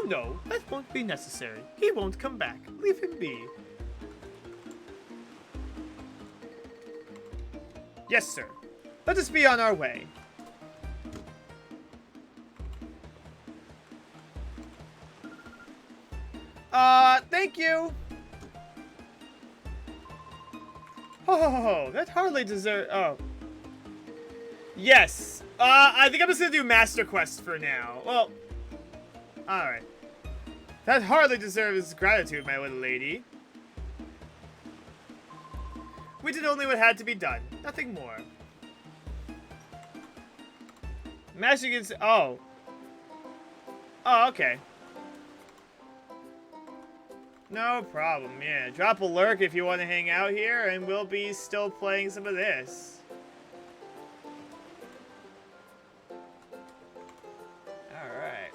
No, that won't be necessary. He won't come back. Leave him be. Yes, sir. Let us be on our way. Thank you. Oh, that hardly deserves. Oh. Yes. I think I'm just gonna do Master Quest for now. Well, alright. That hardly deserves gratitude, my little lady. We did only what had to be done. Nothing more. Mashing is... Oh. Oh, okay. No problem, yeah. Drop a lurk if you want to hang out here, and we'll be still playing some of this. Alright.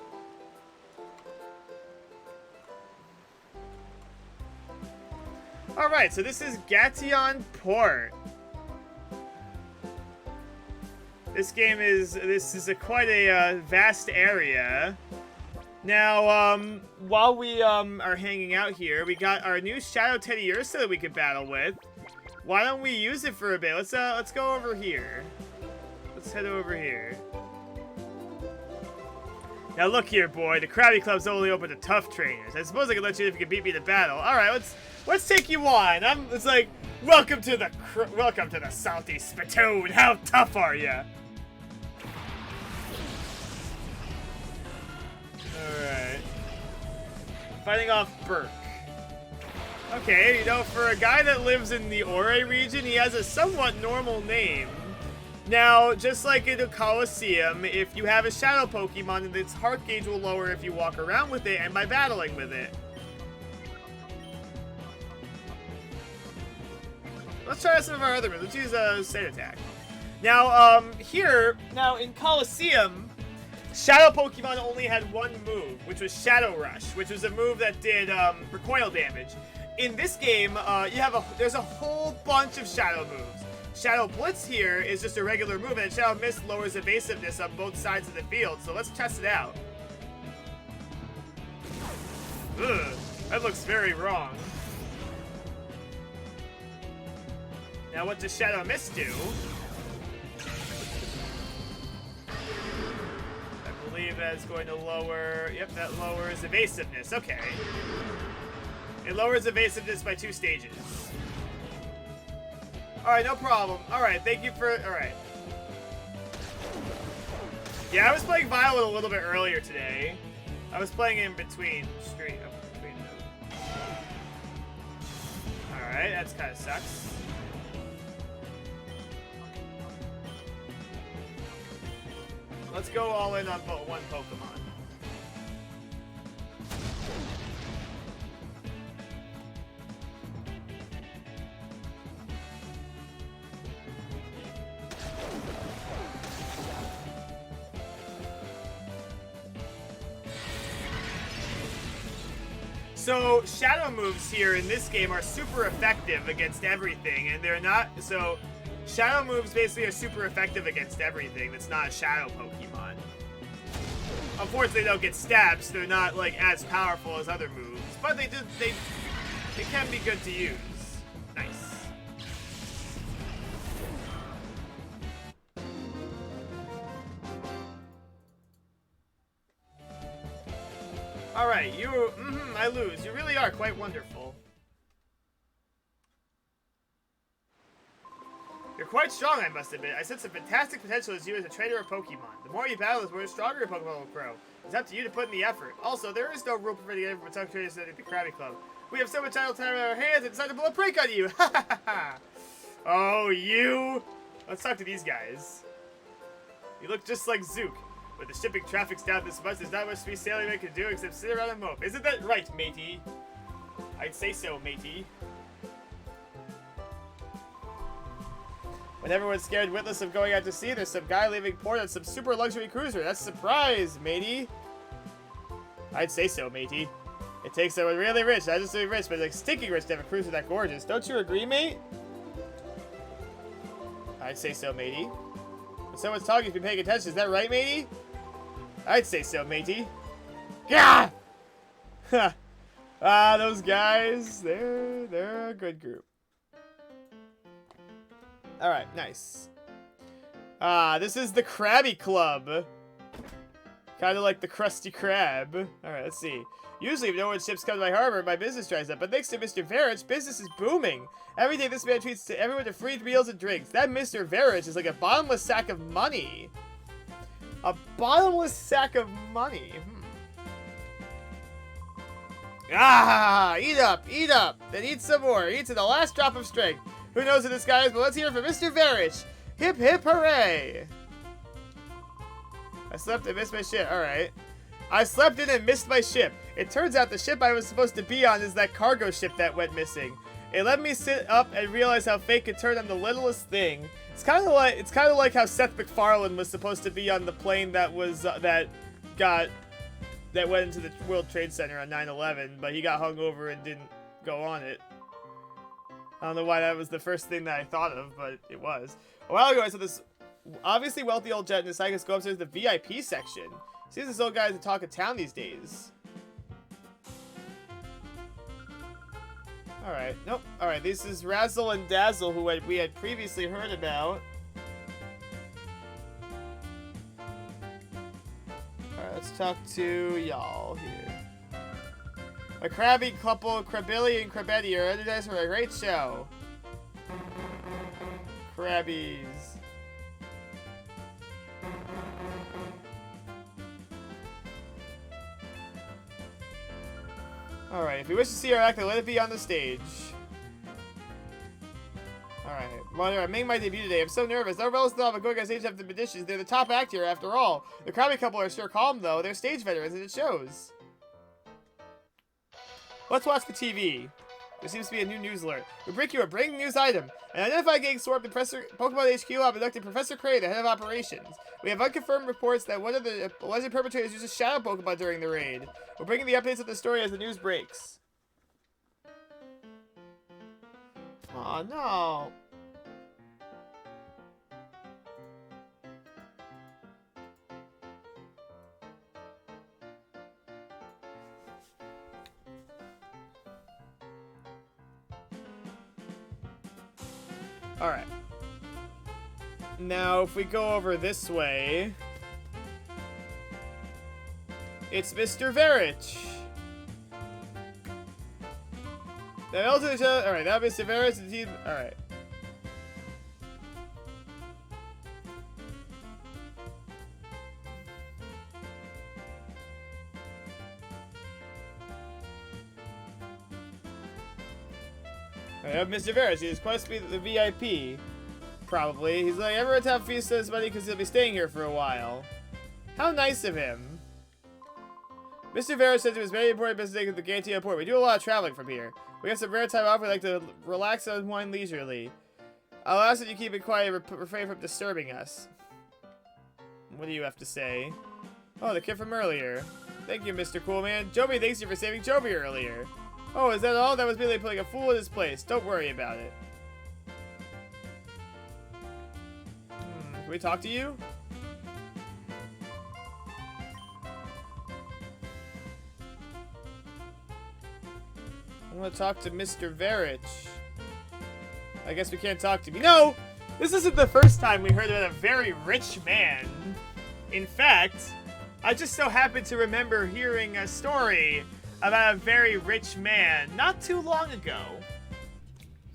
Alright, so this is Gation Port. This game is, quite a vast area. Now, while we are hanging out here, we got our new Shadow Teddy Ursa that we could battle with. Why don't we use it for a bit? Let's go over here. Let's head over here. Now look here, boy. The Krabby Club's only open to tough trainers. I suppose I could let you if you could beat me to battle. All right, let's take you on. It's like, welcome to the salty spittoon. How tough are you? Alright. Fighting off Burke. Okay, you know, for a guy that lives in the Ore region, he has a somewhat normal name. Now, just like in the Coliseum, if you have a shadow Pokemon, its heart gauge will lower if you walk around with it and by battling with it. Let's try some of our other moves. Let's use a Sand Attack. Now, now in Coliseum, Shadow Pokemon only had one move, which was Shadow Rush, which was a move that did recoil damage. In this game, there's a whole bunch of Shadow moves. Shadow Blitz here is just a regular move, and Shadow Mist lowers evasiveness on both sides of the field, so let's test it out. Ugh, that looks very wrong. Now what does Shadow Mist do? I believe that's going to lower... Yep, that lowers evasiveness. Okay. It lowers evasiveness by 2 stages. Alright, no problem. Alright, thank you for... Alright. Yeah, I was playing Violet a little bit earlier today. I was playing in between them. Alright, that's kind of sucks. Let's go all in on one Pokemon. So, shadow moves here in this game are super effective against everything, and they're not, so, shadow moves basically are super effective against everything that's not a shadow Pokemon. Unfortunately, they don't get stabs, so they're not, like, as powerful as other moves, but they can be good to use. Nice. Alright, I lose. You really are quite wonderful. You're quite strong, I must admit. I sense a fantastic potential as you as a trainer of Pokemon. The more you battle, the more stronger your Pokemon will grow. It's up to you to put in the effort. Also, there is no rule preventing anyone from talking trainers at the Krabby Club. We have so much idle time in our hands and decided to blow a prank on you! Ha ha ha! Oh, you! Let's talk to these guys. You look just like Zook. But the shipping traffic's down this much, there's not much free sailing man can do except sit around and mope. Isn't that right, matey? I'd say so, matey. When everyone's scared witless of going out to sea, there's some guy leaving port on some super luxury cruiser. That's a surprise, matey. I'd say so, matey. It takes someone really rich, not just really rich, but like stinking rich to have a cruiser that gorgeous. Don't you agree, mate? I'd say so, matey. When someone's talking, you've been paying attention. Is that right, matey? I'd say so, matey. Gah! Those guys, they're a good group. Alright, nice. This is the Krabby Club. Kind of like the Krusty Krab. Alright, let's see. Usually, if no one ships come to my harbor, my business dries up. But thanks to Mr. Verich, business is booming. Every day, this man treats everyone to free meals and drinks. That Mr. Verich is like a bottomless sack of money. A bottomless sack of money. Eat up, then eat some more. Eat to the last drop of strength. Who knows who this guy is, but let's hear it from Mr. Verich. Hip, hip, hooray. I slept and missed my ship. Alright. I slept in and missed my ship. It turns out the ship I was supposed to be on is that cargo ship that went missing. It let me sit up and realize how fate could turn on the littlest thing. It's kind of like how Seth MacFarlane was supposed to be on the plane that was that went into the World Trade Center on 9/11, but he got hung over and didn't go on it. I don't know why that was the first thing that I thought of, but it was. A while ago, I saw this obviously wealthy old gent decided to go upstairs to the VIP section. Seems this old guy is the talk of town these days. Alright, nope. Alright, this is Razzle and Dazzle, who we had previously heard about. Alright, let's talk to y'all here. A crabby couple, Crabilly and Crabetti, are energized for a great show. Crabbies. Alright, if you wish to see our act, then let it be on the stage. Alright, well, I'm making my debut today. I'm so nervous. No else know I'm going on stage after the auditions. They're the top act here, after all. The Krabby couple are sure calm, though. They're stage veterans, and it shows. Let's watch the TV. There seems to be a new news alert. We bring you a breaking news item. An identified gang swarmed Professor Pokemon HQ have abducted Professor Cray, the head of operations. We have unconfirmed reports that one of the alleged perpetrators used a shadow Pokemon during the raid. We're bringing the updates of the story as the news breaks. Oh no. Alright. Now, if we go over this way, it's Mr. Verich. Alright, now Mr. Verich and team. Alright. I have Mr. Verich. He's supposed to be the VIP. Probably. He's like, everyone's have feast this money because he'll be staying here for a while. How nice of him. Mr. Verich says it was very important business at the Gale port. We do a lot of traveling from here. We have some rare time off. We like to relax and unwind leisurely. I'll ask that you keep it quiet and refrain from disturbing us. What do you have to say? Oh, the kid from earlier. Thank you, Mr. Coolman. Joby thanks you for saving Joby earlier. Oh, is that all? That was merely putting a fool in his place. Don't worry about it. Can we talk to you? I want to talk to Mr. Verich. I guess we can't talk to me. No! This isn't the first time we heard about a very rich man. In fact, I just so happened to remember hearing a story about a very rich man not too long ago.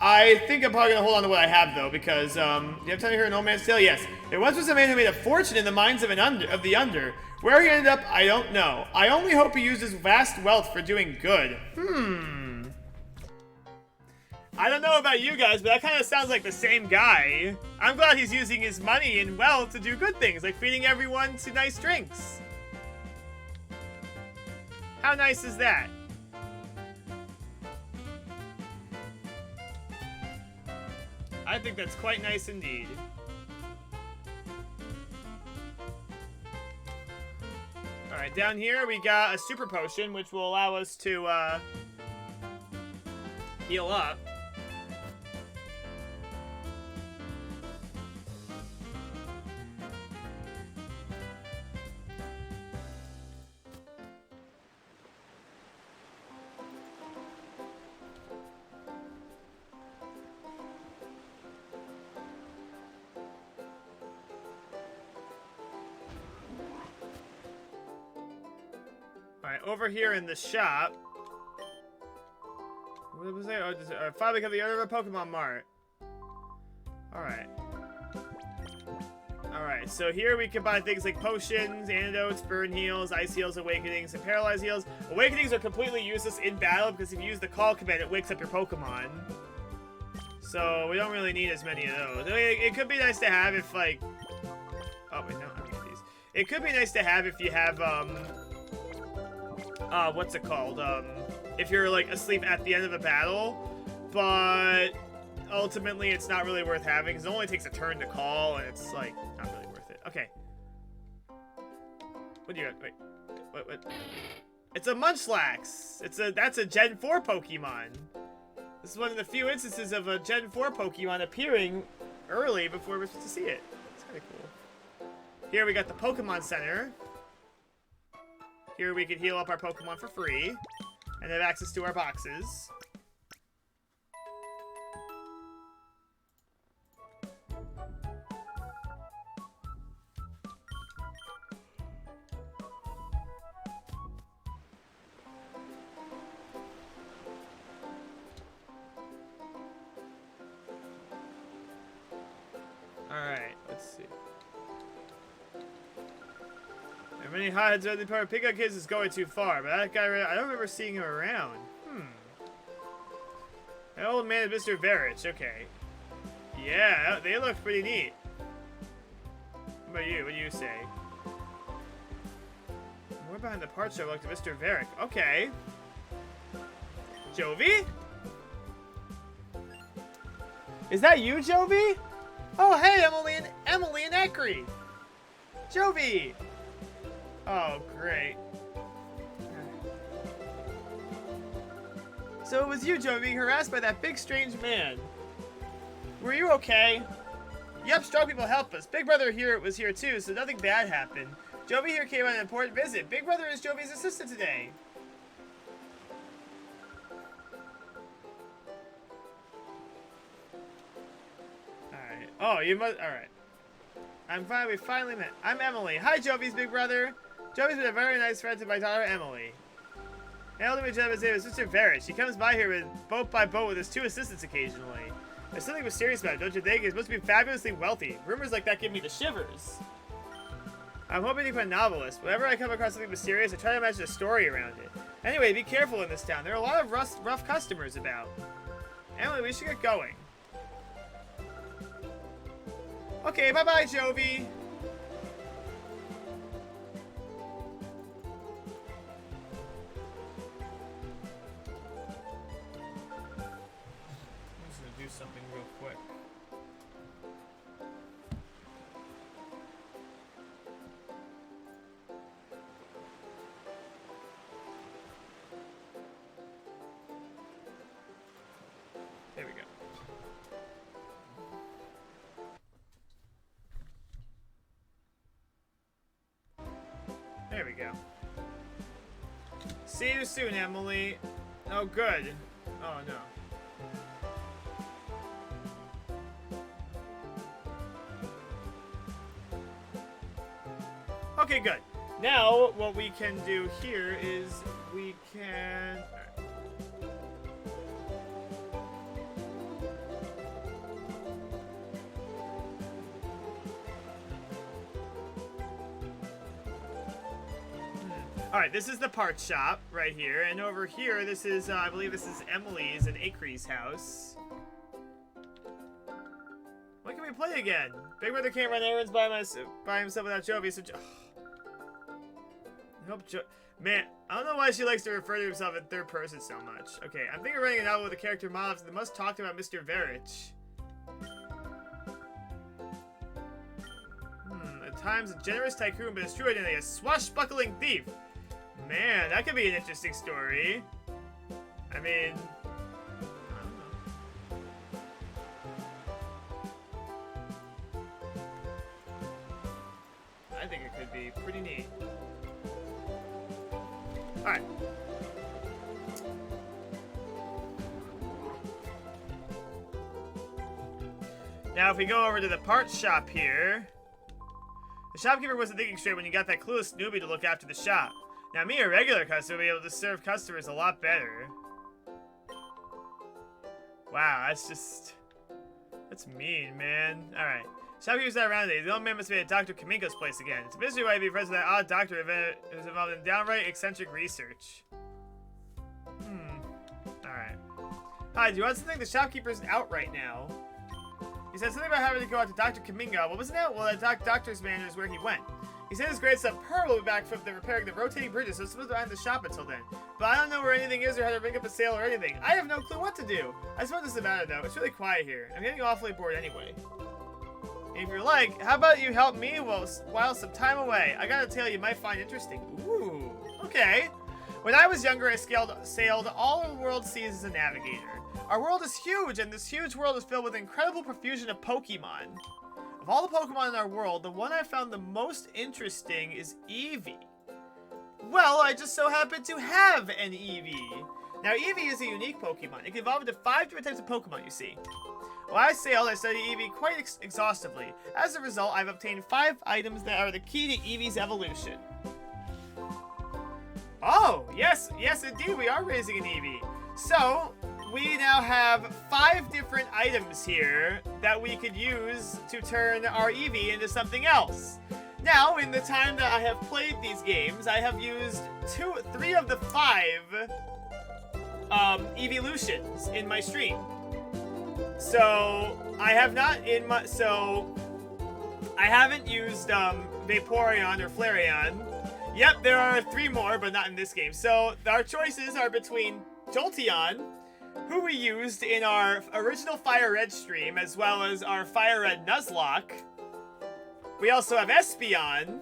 I think I'm probably gonna hold on to what I have though, because you have time to hear an old man's tale? Yes. There once was a man who made a fortune in the mines of the under. Where he ended up, I don't know. I only hope he used his vast wealth for doing good. I don't know about you guys, but that kind of sounds like the same guy. I'm glad he's using his money and wealth to do good things, like feeding everyone to nice drinks. How nice is that? I think that's quite nice indeed. Alright, down here we got a super potion, which will allow us to, heal up. Alright, over here in the shop. What was that? Oh, finally become the owner of a Pokemon Mart. Alright. Alright, so here we can buy things like potions, antidotes, burn heals, ice heals, awakenings, and paralyzed heals. Awakenings are completely useless in battle because if you use the call command, it wakes up your Pokemon. So we don't really need as many of those. I mean, it could be nice to have if, like... Oh, wait, no, I don't need these. It could be nice to have if you have, what's it called? If you're, like, asleep at the end of a battle, but ultimately it's not really worth having, because it only takes a turn to call, and it's, like, not really worth it. Okay. What do you got? Wait. What? It's a Munchlax! That's a Gen 4 Pokemon! This is one of the few instances of a Gen 4 Pokemon appearing early before we're supposed to see it. It's kind of cool. Here we got the Pokemon Center. Here we can heal up our Pokemon for free, and have access to our boxes. Alright, let's see. There are many hotheads at the part. Pickup Kids is going too far, but that guy, I don't remember seeing him around. That old man is Mr. Verich, okay. Yeah, they look pretty neat. What about you? What do you say? More behind the parts show like to Mr. Verich. Okay. Jovi? Is that you, Jovi? Oh, hey, Emily and Ekri. Jovi. Oh, great. So it was you, Jovi, being harassed by that big, strange man. Were you okay? Yep, strong people help us. Big Brother here was here too, so nothing bad happened. Jovi here came on an important visit. Big Brother is Jovi's assistant today. Alright. Oh, you must... Alright. I'm fine. We finally met. I'm Emily. Hi, Jovi's big brother. Jovi's been a very nice friend to my daughter, Emily. And ultimately, Jovi's name is Mr. Verich. He comes by here with boat by boat with his 2 assistants occasionally. There's something mysterious about it, don't you think? He's supposed to be fabulously wealthy. Rumors like that give me the shivers. I'm hoping to become a novelist. Whenever I come across something mysterious, I try to imagine a story around it. Anyway, be careful in this town. There are a lot of rough customers about. Emily, we should get going. Okay, bye-bye, Jovi. I'm just gonna do something real quick. There we go. There we go. See you soon, Emily. Oh, good. Oh, no. Okay, good. Now, what we can do here is we can... Alright, this is the parts shop right here, and over here, this is, I believe this is Emily's and Akri's house. When can we play again? Big Brother can't run errands by himself without Jovi, so... I hope Man, I don't know why she likes to refer to herself in third person so much. Okay, I'm thinking of writing a novel with the character models that must talk about Mr. Verich. times a generous tycoon, but his true identity a swashbuckling thief. Man, that could be an interesting story. I mean, I think it could be pretty neat. Alright. Now, if we go over to the parts shop here, the shopkeeper wasn't thinking straight when you got that clueless newbie to look after the shop. Now, me, a regular customer, will be able to serve customers a lot better. Wow, that's mean, man. Alright. Shopkeeper's not around today. The old man must be at Dr. Kaminko's place again. It's a mystery why he'd be friends with that odd doctor who's involved in downright eccentric research. Alright. Hi, do you want something? The shopkeeper's out right now. He said something about having to go out to Dr. Kaminga. What was that? Well, that doctor's man is where he went. He said his great son Pearl will be back from repairing the rotating bridges, so it's supposed to be behind the shop until then. But I don't know where anything is or how to ring up a sale or anything. I have no clue what to do. I suppose this is about it, though. It's really quiet here. I'm getting awfully bored anyway. And if you're like, how about you help me while some time away? I got a tale you might find interesting. Ooh, okay. When I was younger, I sailed all of the world's seas as a navigator. Our world is huge, and this huge world is filled with an incredible profusion of Pokemon. Of all the Pokemon in our world, the one I found the most interesting is Eevee. Well, I just so happen to have an Eevee. Now, Eevee is a unique Pokemon. It can evolve into 5 different types of Pokemon, you see. While I sailed, I studied Eevee quite exhaustively. As a result, I've obtained 5 items that are the key to Eevee's evolution. Oh, yes, indeed, we are raising an Eevee. So, we now have 5 different items here that we could use to turn our Eevee into something else. Now, in the time that I have played these games, I have used 3 of the 5 evolutions in my stream. So, I haven't used Vaporeon or Flareon. Yep, there are 3 more, but not in this game. So, our choices are between Jolteon, who we used in our original Fire Red stream, as well as our Fire Red Nuzlocke. We also have Espeon,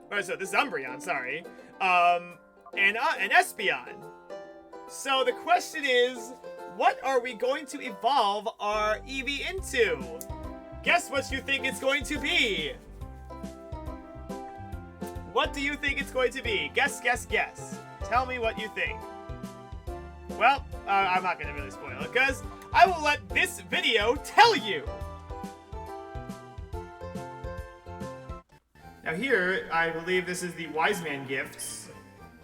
or so this is Umbreon, sorry, and Espeon. So the question is, what are we going to evolve our Eevee into? Guess what you think it's going to be. What do you think it's going to be? Guess. Tell me what you think. Well, I'm not going to really spoil it, because I will let this video tell you! Now here, I believe this is the Wise Man gifts.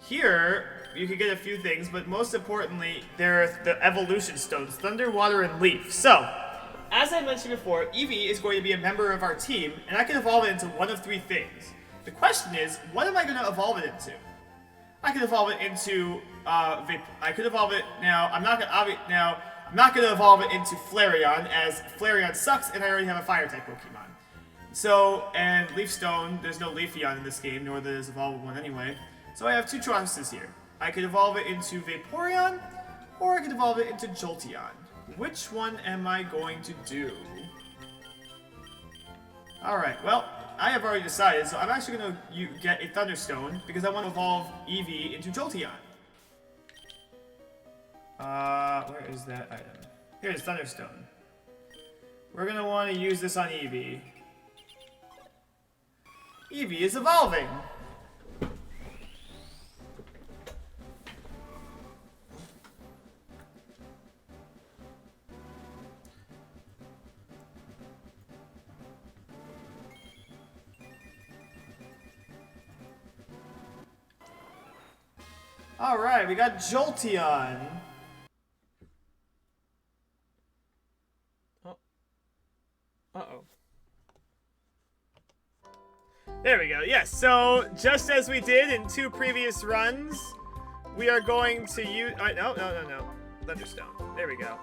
Here, you can get a few things, but most importantly, there are the evolution stones, Thunder, Water, and Leaf. So, as I mentioned before, Eevee is going to be a member of our team, and I can evolve it into one of 3 things. The question is, what am I going to evolve it into? I could evolve it into, I could evolve it, I'm not going to evolve it into Flareon, as Flareon sucks, and I already have a Fire-type Pokemon. So, and Leaf Stone, there's no Leafeon in this game, nor there's evolvable one anyway. So I have 2 choices here. I could evolve it into Vaporeon, or I could evolve it into Jolteon. Which one am I going to do? Alright, well, I have already decided, so I'm actually going to get a Thunderstone, because I want to evolve Eevee into Jolteon. Where is that item? Here's Thunderstone. We're going to want to use this on Eevee. Eevee is evolving! Alright, we got Jolteon. Oh. Uh-oh. There we go. Yes, so just as we did in 2 previous runs, we are going to use... no. Thunderstone. There we go.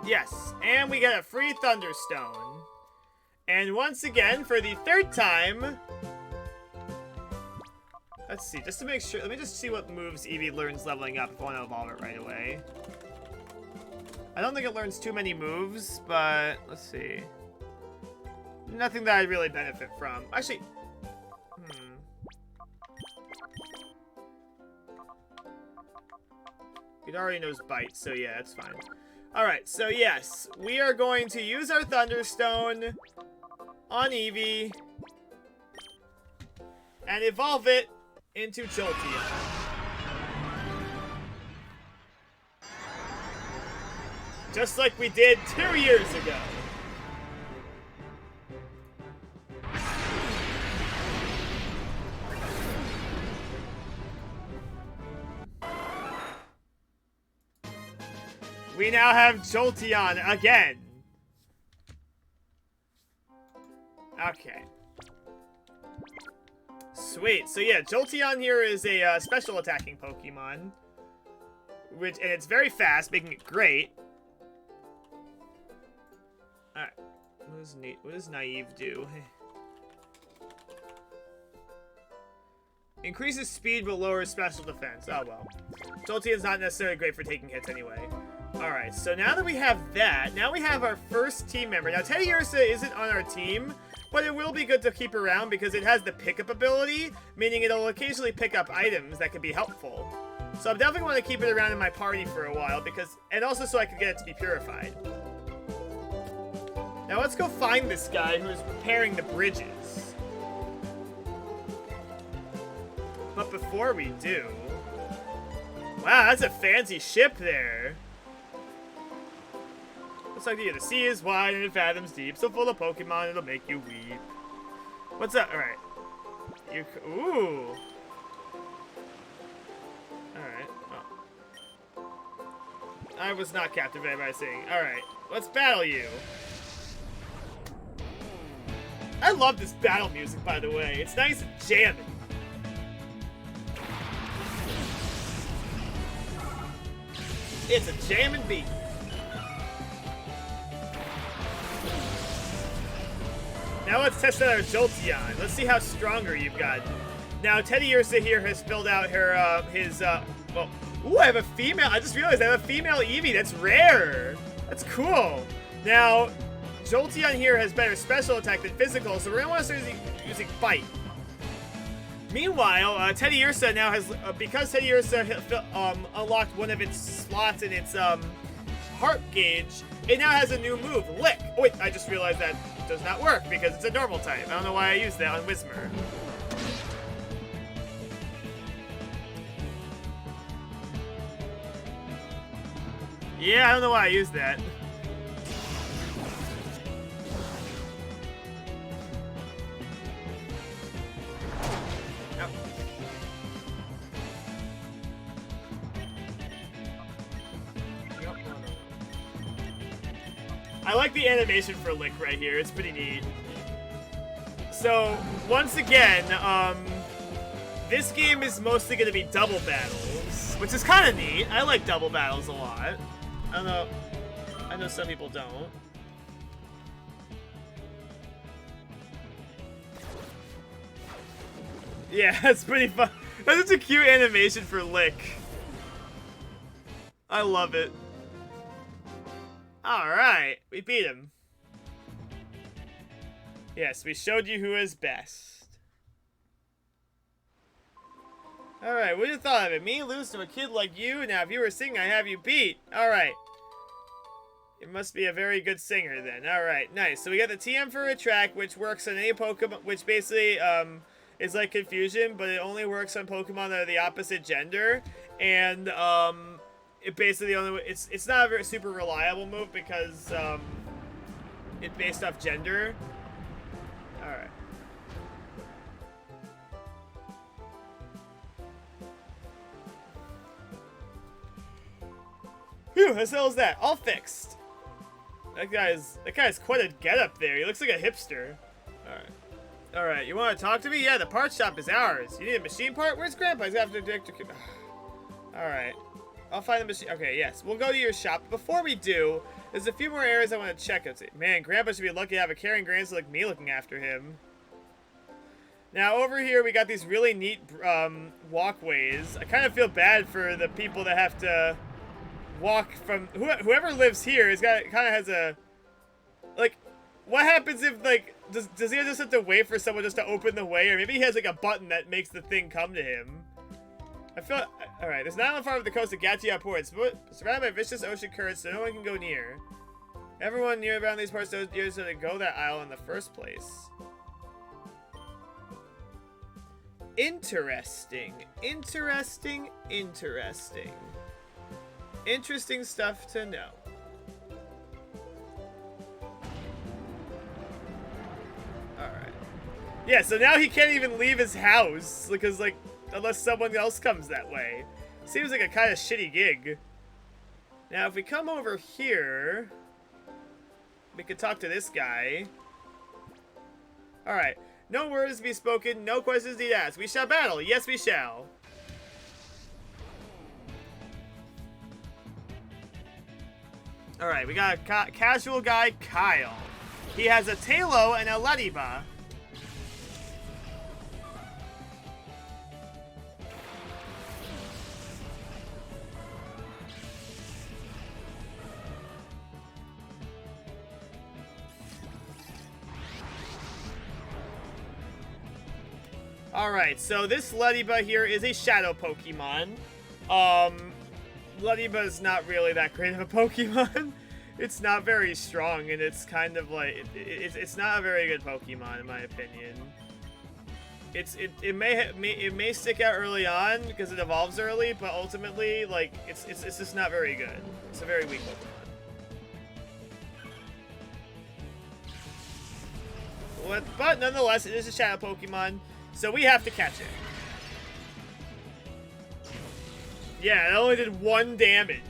Yes, and we get a free Thunderstone. And once again, for the 3rd time... Let's see, just to make sure, let me just see what moves Eevee learns leveling up if I want to evolve it right away. I don't think it learns too many moves, but let's see. Nothing that I really benefit from. Actually, It already knows Bite, so yeah, it's fine. Alright, so yes, we are going to use our Thunderstone on Eevee and evolve it into Jolteon. Just like we did 2 years ago. We now have Jolteon again. Okay. Sweet. So yeah, Jolteon here is a special attacking Pokemon. And it's very fast, making it great. Alright. What does Naive do? Increases speed but lowers special defense. Oh well. Jolteon's not necessarily great for taking hits anyway. Alright, so now that we have that, now we have our first team member. Now, Teddy Ursa isn't on our team, but it will be good to keep around because it has the pickup ability, meaning it'll occasionally pick up items that can be helpful. So I definitely want to keep it around in my party for a while, and also so I can get it to be purified. Now let's go find this guy who's repairing the bridges. But before we do... Wow, that's a fancy ship there. Looks like the sea is wide and it fathoms deep, so full of Pokemon it'll make you weep. What's up? Alright. Ooh. Alright. Oh. I was not captivated by singing. Alright. Let's battle you. I love this battle music, by the way. It's nice and jamming. It's a jammin' beat. Now let's test out our Jolteon. Let's see how stronger you've gotten. Now, Teddy Ursa here has filled out her, well, ooh, I have a female. I just realized I have a female Eevee. That's rare. That's cool. Now, Jolteon here has better special attack than physical, so we're going to want to start using Bite. Meanwhile, Teddy Ursa now has, because Teddy Ursa unlocked one of its slots in its heart gauge, it now has a new move, Lick. Oh wait, I just realized that does not work because it's a normal type. I don't know why I used that on Whismur. Yeah, I don't know why I used that. I like the animation for Lick right here. It's pretty neat. So, once again, this game is mostly going to be double battles, which is kind of neat. I like double battles a lot. I don't know. I know some people don't. Yeah, that's pretty fun. That's such a cute animation for Lick. I love it. Alright, we beat him. Yes, we showed you who is best. Alright, what you thought of it? Me lose to a kid like you? Now, if you were singing, I have you beat. Alright. It must be a very good singer then. Alright, nice. So we got the TM for Retract, which works on any Pokemon, which basically, is like Confusion, but it only works on Pokemon that are the opposite gender. And, it basically it's not a very super reliable move because it's based off gender. All right. Phew, as hell as that? All fixed. That guy's quite a get-up there. He looks like a hipster. All right. All right. You want to talk to me? Yeah, the part shop is ours. You need a machine part? Where's Grandpa? He's after Director. All right. I'll find the machine. Okay, yes. We'll go to your shop. Before we do, there's a few more areas I want to check. Man, Grandpa should be lucky to have a caring grandson like me looking after him. Now, over here, we got these really neat walkways. I kind of feel bad for the people that have to walk from... Whoever lives here kind of has a... Like, what happens if, like, does he just have to wait for someone just to open the way, or maybe he has like a button that makes the thing come to him? I feel all right. There's an island far off the coast of Gatia Port, surrounded by vicious ocean currents, so no one can go near. Everyone near around these parts knows so to go that isle in the first place. Interesting. Interesting. Interesting. Interesting stuff to know. Alright. Yeah, so now he can't even leave his house because, like, unless someone else comes that way. Seems like a kind of shitty gig. Now, if we come over here, we could talk to this guy. Alright. No words to be spoken, no questions need asked. We shall battle. Yes, we shall. Alright, we got a casual guy, Kyle. He has a Talo and a Lediba. Alright, so this Lediba here is a shadow Pokemon. Lediba is not really that great of a Pokemon. It's not very strong, and it's kind of like... It's not a very good Pokemon, in my opinion. It may stick out early on, because it evolves early, but ultimately, like, it's just not very good. It's a very weak Pokemon. But nonetheless, it is a shadow Pokemon. So we have to catch it. Yeah, it only did 1 damage.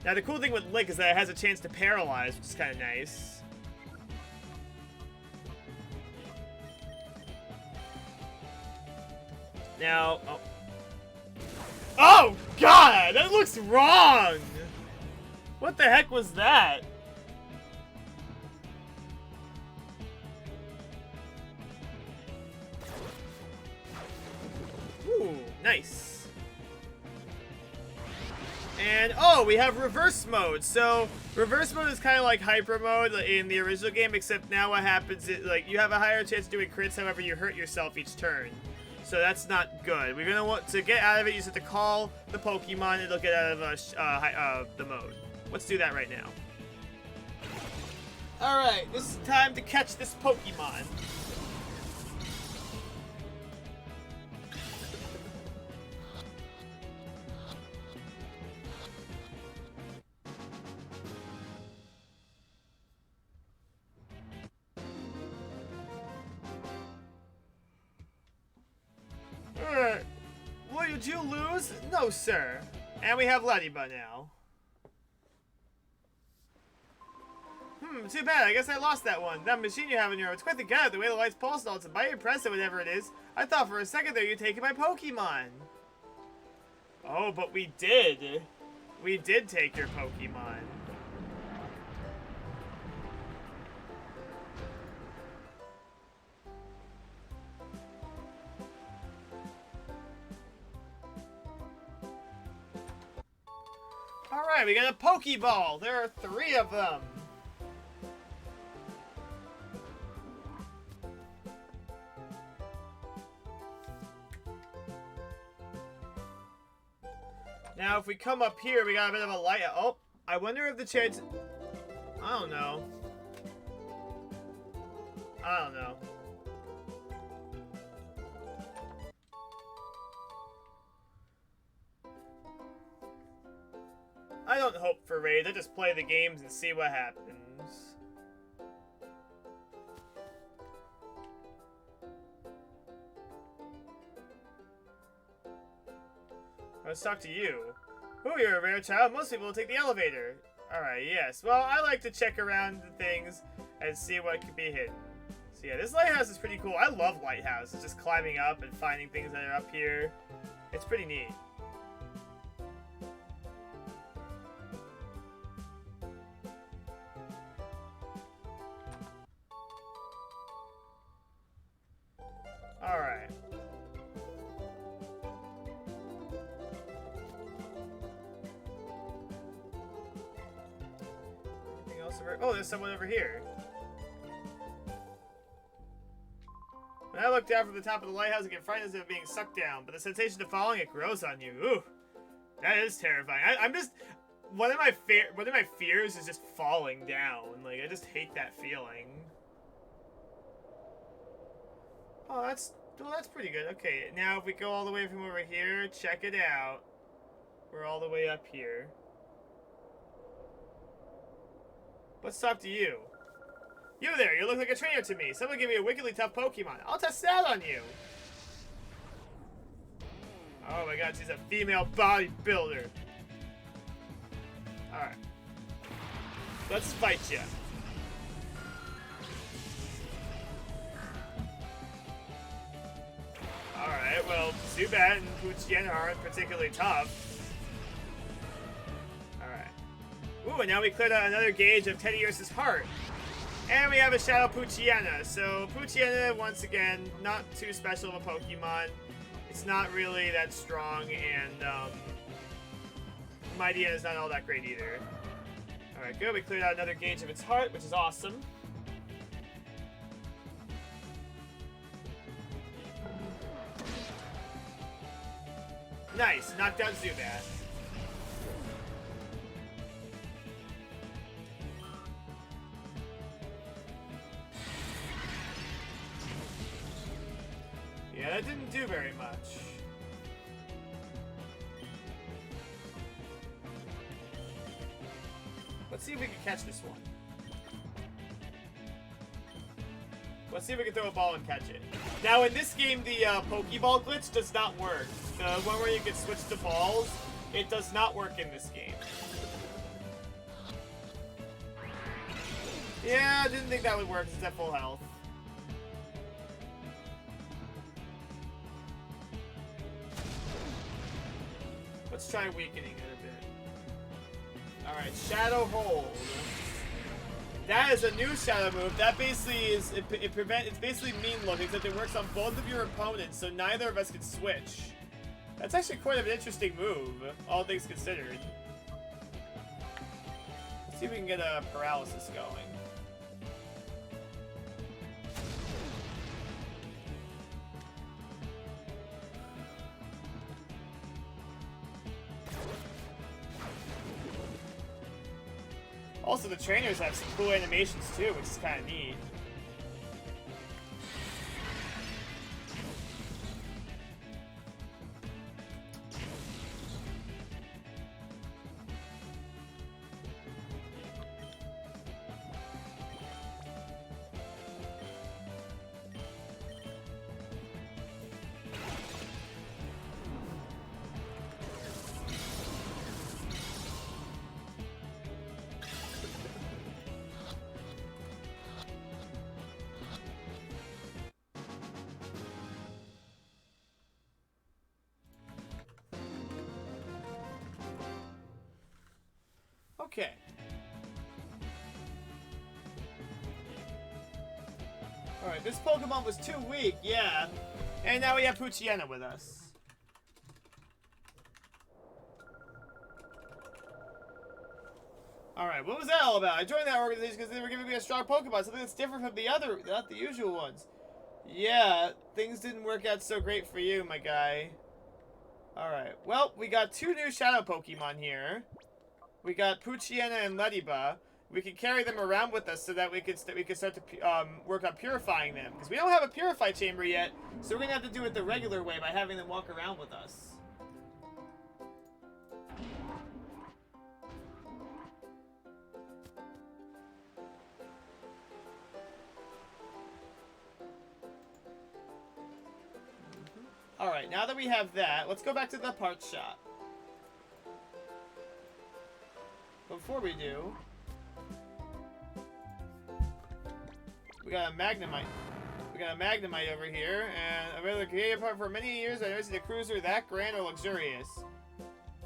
Now the cool thing with Lick is that it has a chance to paralyze, which is kind of nice. Now, oh God, that looks wrong! What the heck was that? Ooh, nice. And, oh, we have reverse mode. So, reverse mode is kind of like hyper mode in the original game, except now what happens is, like, you have a higher chance of doing crits, however, you hurt yourself each turn. So that's not good. We're gonna want to get out of it, you just have to call the Pokemon, and it'll get out of the mode. Let's do that right now. Alright, this is time to catch this Pokemon. Alright. Did you lose? No, sir. And we have Lediba now. Too bad. I guess I lost that one. That machine you have in your arm, it's quite the gadget. The way the lights pulse and all, it's mighty impressive, whatever it is. I thought for a second there you'd taken my Pokemon. Oh, but we did. We did take your Pokemon. Alright, we got a Pokeball. There are 3 of them. Now, if we come up here, we got a bit of a light. Oh, I wonder if the chance... I don't know. I don't know. I don't hope for raids. I just play the games and see what happens. Let's talk to you. Oh, you're a rare child. Most people will take the elevator. Alright, yes. Well, I like to check around the things and see what could be hidden. So yeah, this lighthouse is pretty cool. I love lighthouses. Just climbing up and finding things that are up here. It's pretty neat. Alright. Oh, there's someone over here. When I look down from the top of the lighthouse, I get frightened of being sucked down, but the sensation of falling, it grows on you. Ooh, that is terrifying. I'm just one of my fears is just falling down. Like I just hate that feeling. Oh, that's pretty good. Okay, now if we go all the way from over here, check it out. We're all the way up here. Let's talk to you. You there, you look like a trainer to me. Someone give me a wickedly tough Pokemon. I'll test it out on you. Oh my god, she's a female bodybuilder. Alright. Let's fight you. Alright, well, Zubat and Poochyena aren't particularly tough. Alright. Ooh, and now we cleared out another gauge of Teddiursa's heart. And we have a Shadow Poochyena. So Poochyena, once again, not too special of a Pokemon. It's not really that strong, and Mightyena is not all that great either. Alright, good. We cleared out another gauge of its heart, which is awesome. Nice. Knocked out Zubat. Yeah, that didn't do very much. Let's see if we can catch this one. Let's see if we can throw a ball and catch it. Now, in this game, the Pokeball glitch does not work. The one where you can switch the balls, it does not work in this game. Yeah, I didn't think that would work. It's at full health. Let's try weakening it a bit. Alright, Shadow Hold. That is a new Shadow move. That basically is, it's basically mean look, except it works on both of your opponents, so neither of us can switch. That's actually quite an interesting move, all things considered. Let's see if we can get a paralysis going. Also, the trainers have some cool animations too, which is kind of neat. Okay. Alright, this Pokemon was too weak, yeah. And now we have Poochyena with us. Alright, what was that all about? I joined that organization because they were giving me a strong Pokemon, something that's different from the other, not the usual ones. Yeah, things didn't work out so great for you, my guy. Alright, well, we got 2 new Shadow Pokemon here. We got Poochyena and Ladybug. We can carry them around with us so that we can start to work on purifying them. Because we don't have a Purify Chamber yet, so we're going to have to do it the regular way by having them walk around with us. Alright, now that we have that, let's go back to the parts shop. Before we do, we got a Magnemite. We got a Magnemite over here, and I've been created apart for many years. I've never seen a cruiser that grand or luxurious.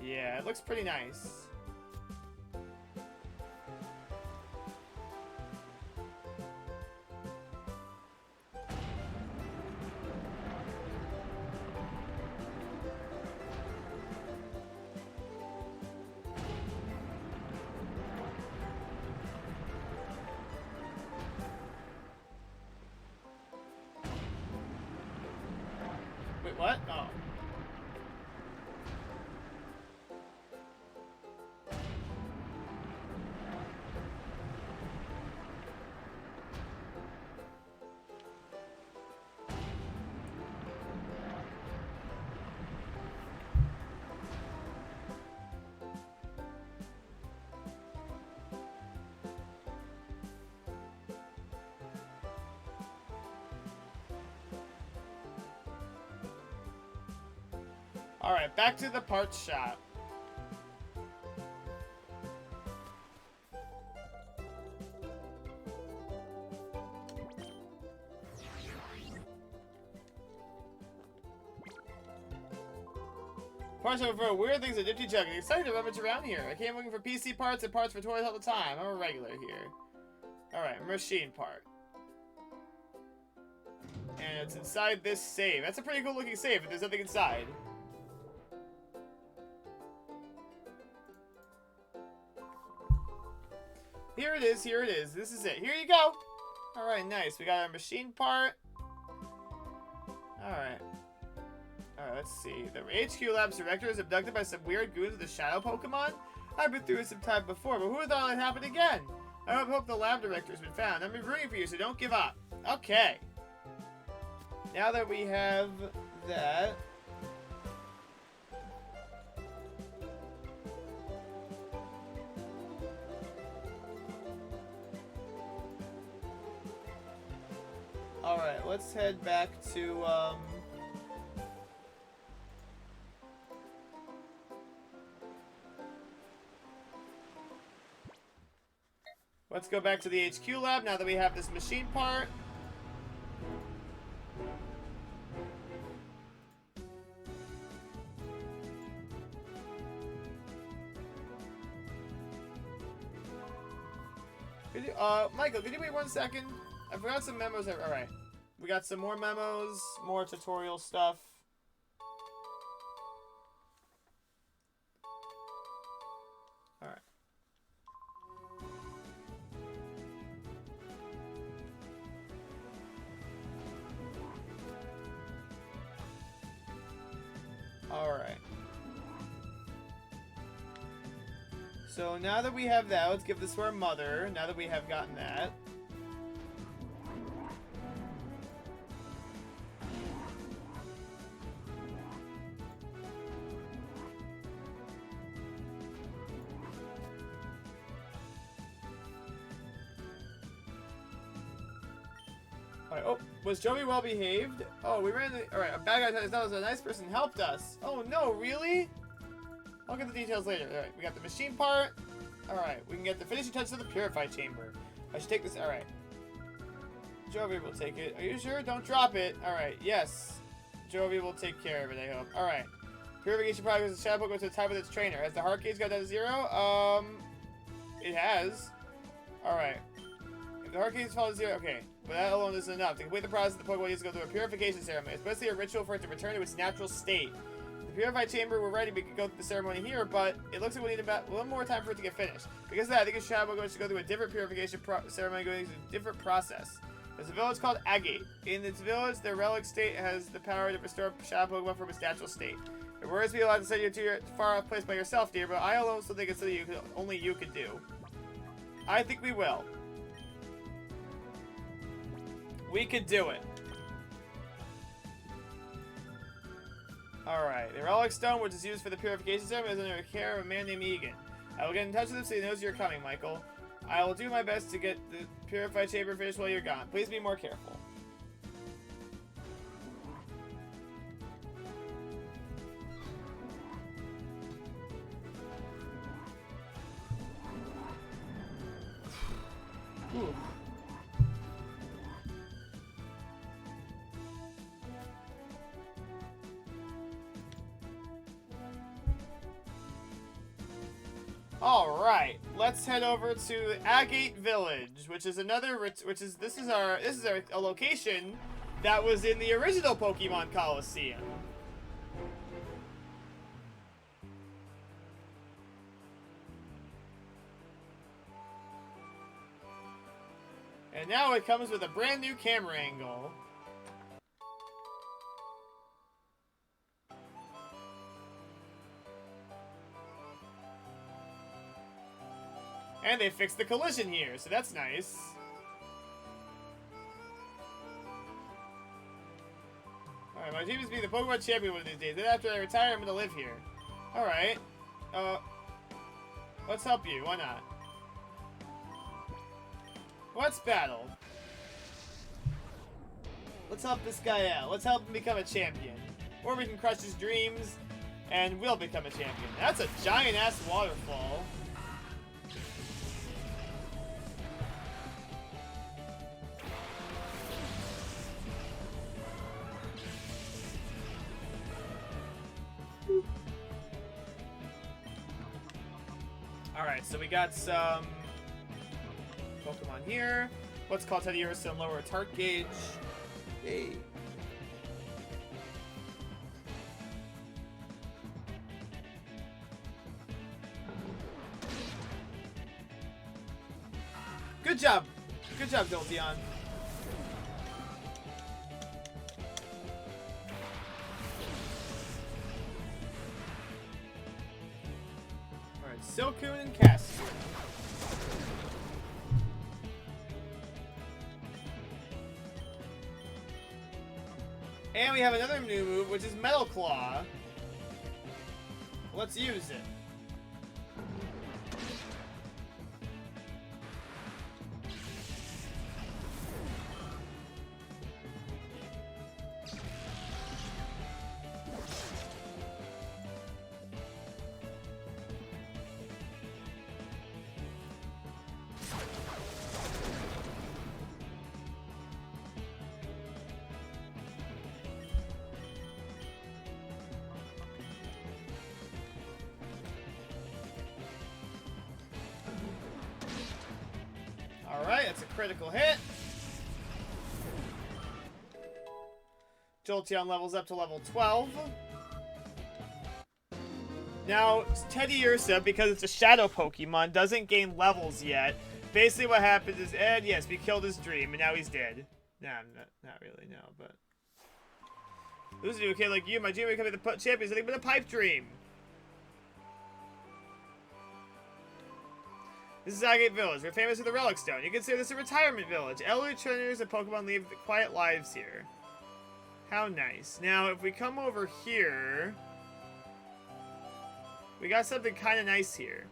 Yeah, it looks pretty nice. Wait, what? Oh. Alright, back to the parts shop. Parts over for weird things at Nifty Jug. Excited to rummage around here. I came looking for PC parts and parts for toys all the time. I'm a regular here. Alright, machine part. And it's inside this save. That's a pretty cool looking save, but there's nothing inside. Here it is, here it is. This is it. Here you go! Alright, nice. We got our machine part. Alright. Alright, let's see. The HQ Lab's director is abducted by some weird goons of the Shadow Pokemon? I've been through it some time before, but who would thought it happened again? I hope the lab director's been found. I'm rooting for you, so don't give up. Okay. Now that we have that... Alright, let's head back to, let's go back to the HQ lab now that we have this machine part. Could you, Michael, could you wait 1 second? I forgot some memos. Alright. We got some more memos, more tutorial stuff. Alright. Alright. So now that we have that, let's give this to our mother. Now that we have gotten that. Alright, oh, was Joey well behaved? Oh, we ran the... Alright, a bad guy thought a nice person helped us. Oh no, really? I'll get the details later. Alright, we got the machine part. Alright, we can get the finishing touch to the purify chamber. I should take this... Alright. Jovi will take it. Are you sure? Don't drop it. Alright, yes. Jovi will take care of it, I hope. Alright. Purification product is a shadow goes to the type of its trainer. Has the heart gauge got down to 0? It has. Alright. If the heart gauge falls to 0, okay. But that alone isn't enough. To complete the process, the Pokemon needs to go through a purification ceremony. It's basically a ritual for it to return to its natural state. The purified chamber, we're ready. We could go through the ceremony here, but it looks like we need about a little more time for it to get finished. Because of that, I think a Shadow Pokemon should go through a different purification ceremony, going through a different process. There's a village called Agate. In its village, the relic state has the power to restore Shadow Pokemon from its natural state. It worries me a lot to send you to your far-off place by yourself, dear, but I alone still think it's something only you could do. I think we will. We could do it. Alright, the relic stone, which is used for the purification ceremony, is under the care of a man named Egan. I will get in touch with him so he knows you're coming, Michael. I will do my best to get the purified chamber finished while you're gone. Please be more careful. Ooh. Alright, let's head over to Agate Village, which is another, this is a location that was in the original Pokemon Coliseum. And now it comes with a brand new camera angle. And they fixed the collision here, so that's nice. Alright, my dream is to be the Pokemon champion one of these days. Then after I retire, I'm gonna live here. Alright. Let's help you. Why not? Let's battle. Let's help this guy out. Let's help him become a champion. Or we can crush his dreams, and we'll become a champion. That's a giant-ass waterfall. Alright, so we got some Pokemon here. Let's call Teddiursa and lower its heart gauge. Hey. Good job. Good job, Jolteon. Alright, Silcoon and Cassie. And we have another new move, which is Metal Claw. Let's use it. Alright, that's a critical hit. Jolteon levels up to level 12. Now, Teddiursa, because it's a shadow Pokemon, doesn't gain levels yet. Basically what happens is, and yes, we killed his dream, and now he's dead. Nah, not really, no, but... Losing to a kid like you, my dream of becoming the champion is nothing but a pipe dream. This is Agate Village. We're famous for the Relic Stone. You consider this a retirement village. Elderly trainers and Pokemon lead quiet lives here. How nice. Now, if we come over here... We got something kind of nice here.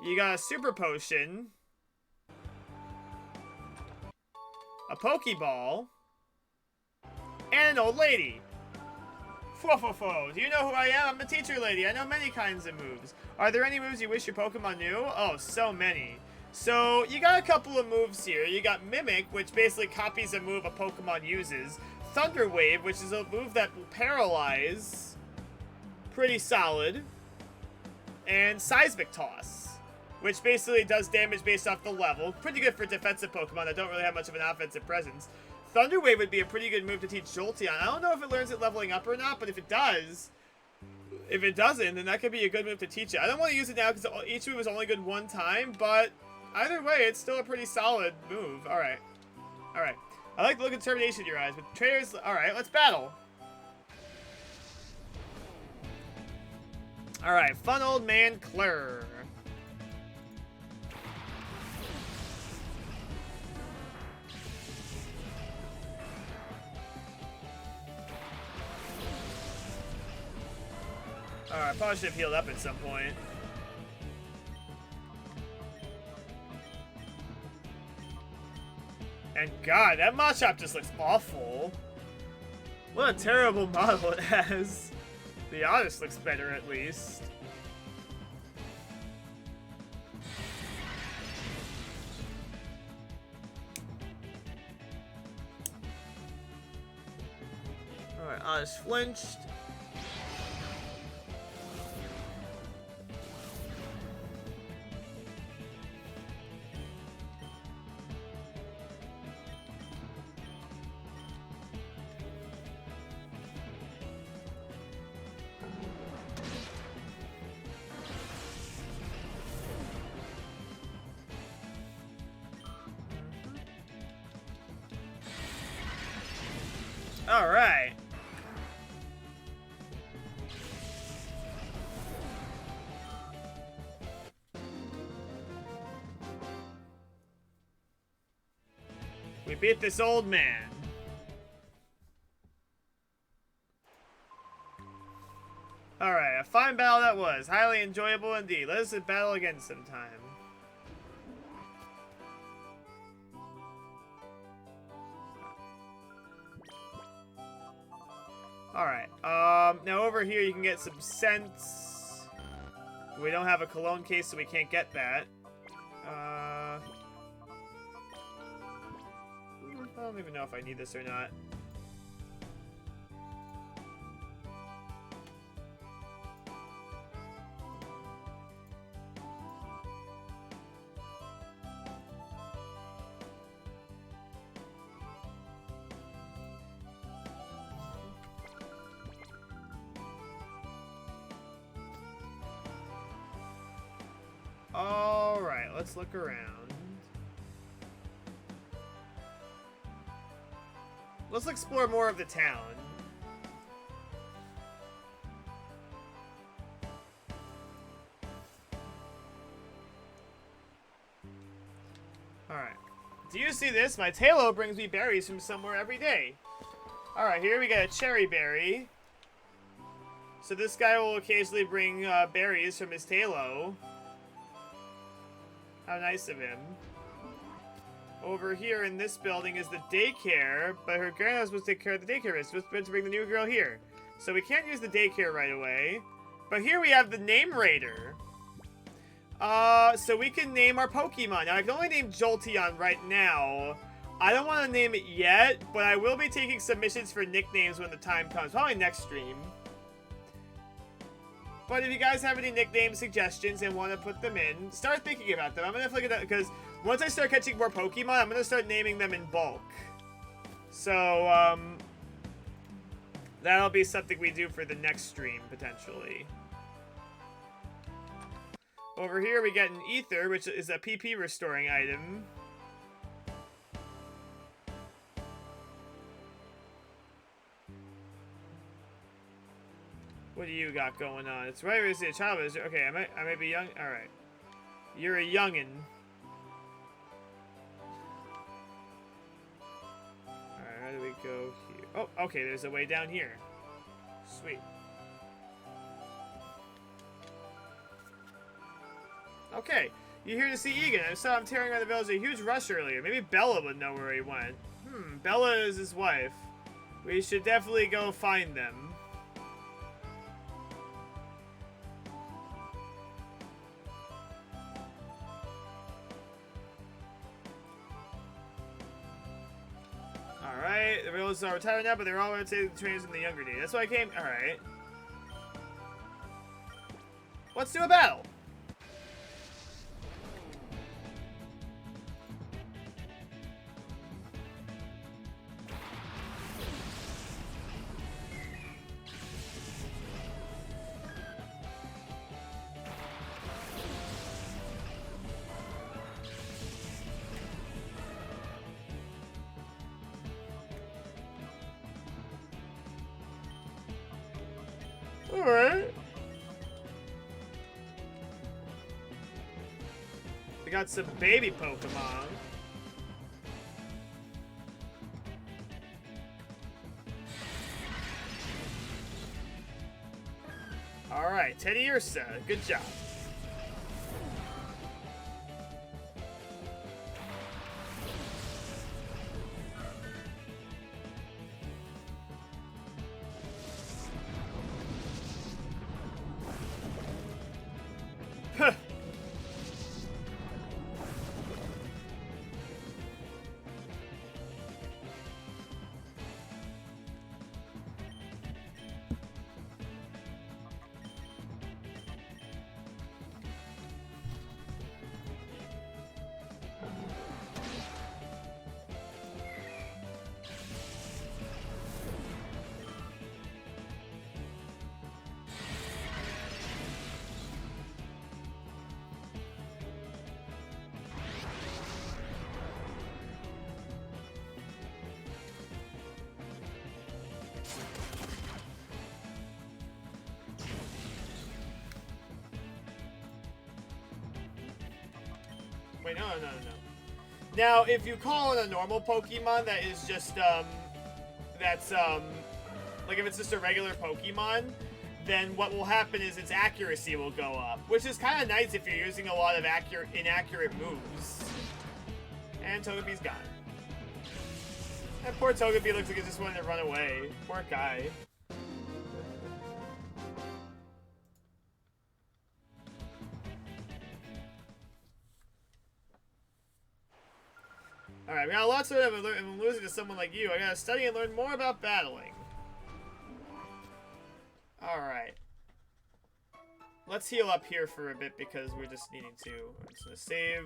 You got a Super Potion. A Pokeball. And an old lady. Fo-fo-fo. Do you know who I am? I'm the teacher lady. I know many kinds of moves. Are there any moves you wish your Pokemon knew? Oh, so many. So, you got a couple of moves here. You got Mimic, which basically copies a move a Pokemon uses. Thunder Wave, which is a move that will paralyze. Pretty solid. And Seismic Toss, which basically does damage based off the level. Pretty good for defensive Pokemon that don't really have much of an offensive presence. Thunder Wave would be a pretty good move to teach Jolteon. I don't know if it learns it leveling up or not, but if it does, if it doesn't, then that could be a good move to teach it. I don't want to use it now because each move is only good one time, but either way, it's still a pretty solid move. Alright. Alright. I like the look of determination in your eyes, but trainers... Alright, let's battle. Alright, fun old man Claire. Alright, probably should have healed up at some point. And God, that Machop just looks awful. What a terrible model it has. The Oddish looks better at least. Alright, Oddish flinched. Alright. We beat this old man. Alright, a fine battle that was. Highly enjoyable indeed. Let us battle again sometime. Alright, now over here you can get some scents. We don't have a cologne case, so we can't get that. I don't even know if I need this or not. Alright, let's look around. Let's explore more of the town. Alright. Do you see this? My Tailo brings me berries from somewhere every day. Alright, here we got a cherry berry. So this guy will occasionally bring berries from his Tailo. How nice of him. Over here in this building is the daycare, but her grandma's supposed to take care of the daycare. It's supposed to bring the new girl here. So we can't use the daycare right away. But here we have the name raider. So we can name our Pokemon. Now I can only name Jolteon right now. I don't want to name it yet, but I will be taking submissions for nicknames when the time comes. Probably next stream. But if you guys have any nickname suggestions and want to put them in, start thinking about them. I'm going to look at that because once I start catching more Pokemon, I'm going to start naming them in bulk. So, that'll be something we do for the next stream, potentially. Over here we get an Ether, which is a PP restoring item. What do you got going on? It's right, is it a child? Is it, okay, I might be young. All right, you're a youngin. All right, how do we go here? Oh, okay, there's a way down here. Sweet. Okay, you're here to see Egan. I saw him tearing around the village. A huge rush earlier. Maybe Bella would know where he went. Bella is his wife. We should definitely go find them. Alright, the villagers are retired now, but they're all going to take the trains in the younger days. That's why I came. Alright. Let's do a battle. Alright. We got some baby Pokemon. Alright, Teddy Ursa, good job. Huh. Wait, no. Now, if you call in a normal Pokemon that is just, like if it's just a regular Pokemon, then what will happen is its accuracy will go up, which is kind of nice if you're using a lot of inaccurate moves. And Togepi's gone. And poor Togepi looks like he just wanted to run away. Poor guy. Alright, we got lots of it. I'm losing to someone like you. I gotta study and learn more about battling. Alright. Let's heal up here for a bit because we're just needing to. I'm just gonna save.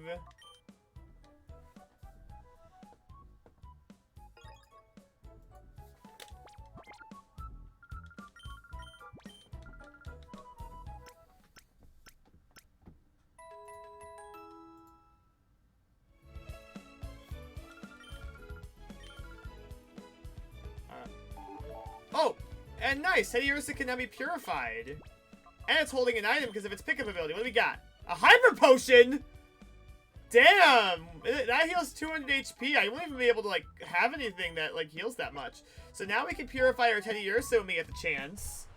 Oh! And nice! Teddiursa can now be purified. And it's holding an item because of its pickup ability. What do we got? A Hyper Potion! Damn! That heals 200 HP. I won't even be able to, like, have anything that, like, heals that much. So now we can purify our Teddiursa when we get the chance.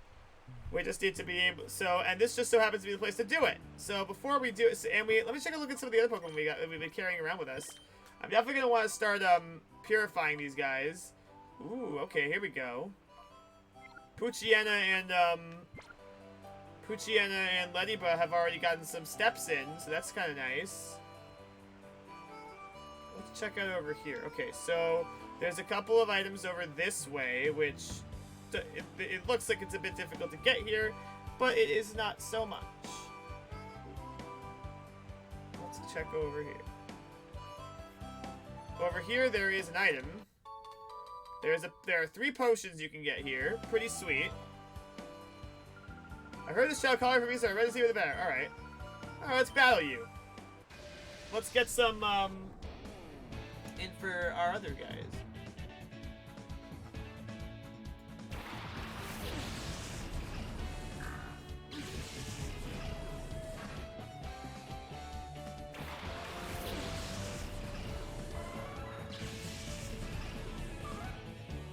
We just need to be able... So, and this just so happens to be the place to do it. So before we do it... And let me take a look at some of the other Pokemon we've been carrying around with us. I'm definitely going to want to start, purifying these guys. Ooh, okay, here we go. Poochyena and Lediba have already gotten some steps in, so that's kind of nice. Let's check out over here. Okay, so there's a couple of items over this way, which it looks like it's a bit difficult to get here, but it is not so much. Let's check over here. Over here, there is an item. There are 3 potions you can get here. Pretty sweet. I heard this child calling for me, so I'm ready to see where the better. Alright. Alright, let's battle you. Let's get some, in for our other guys.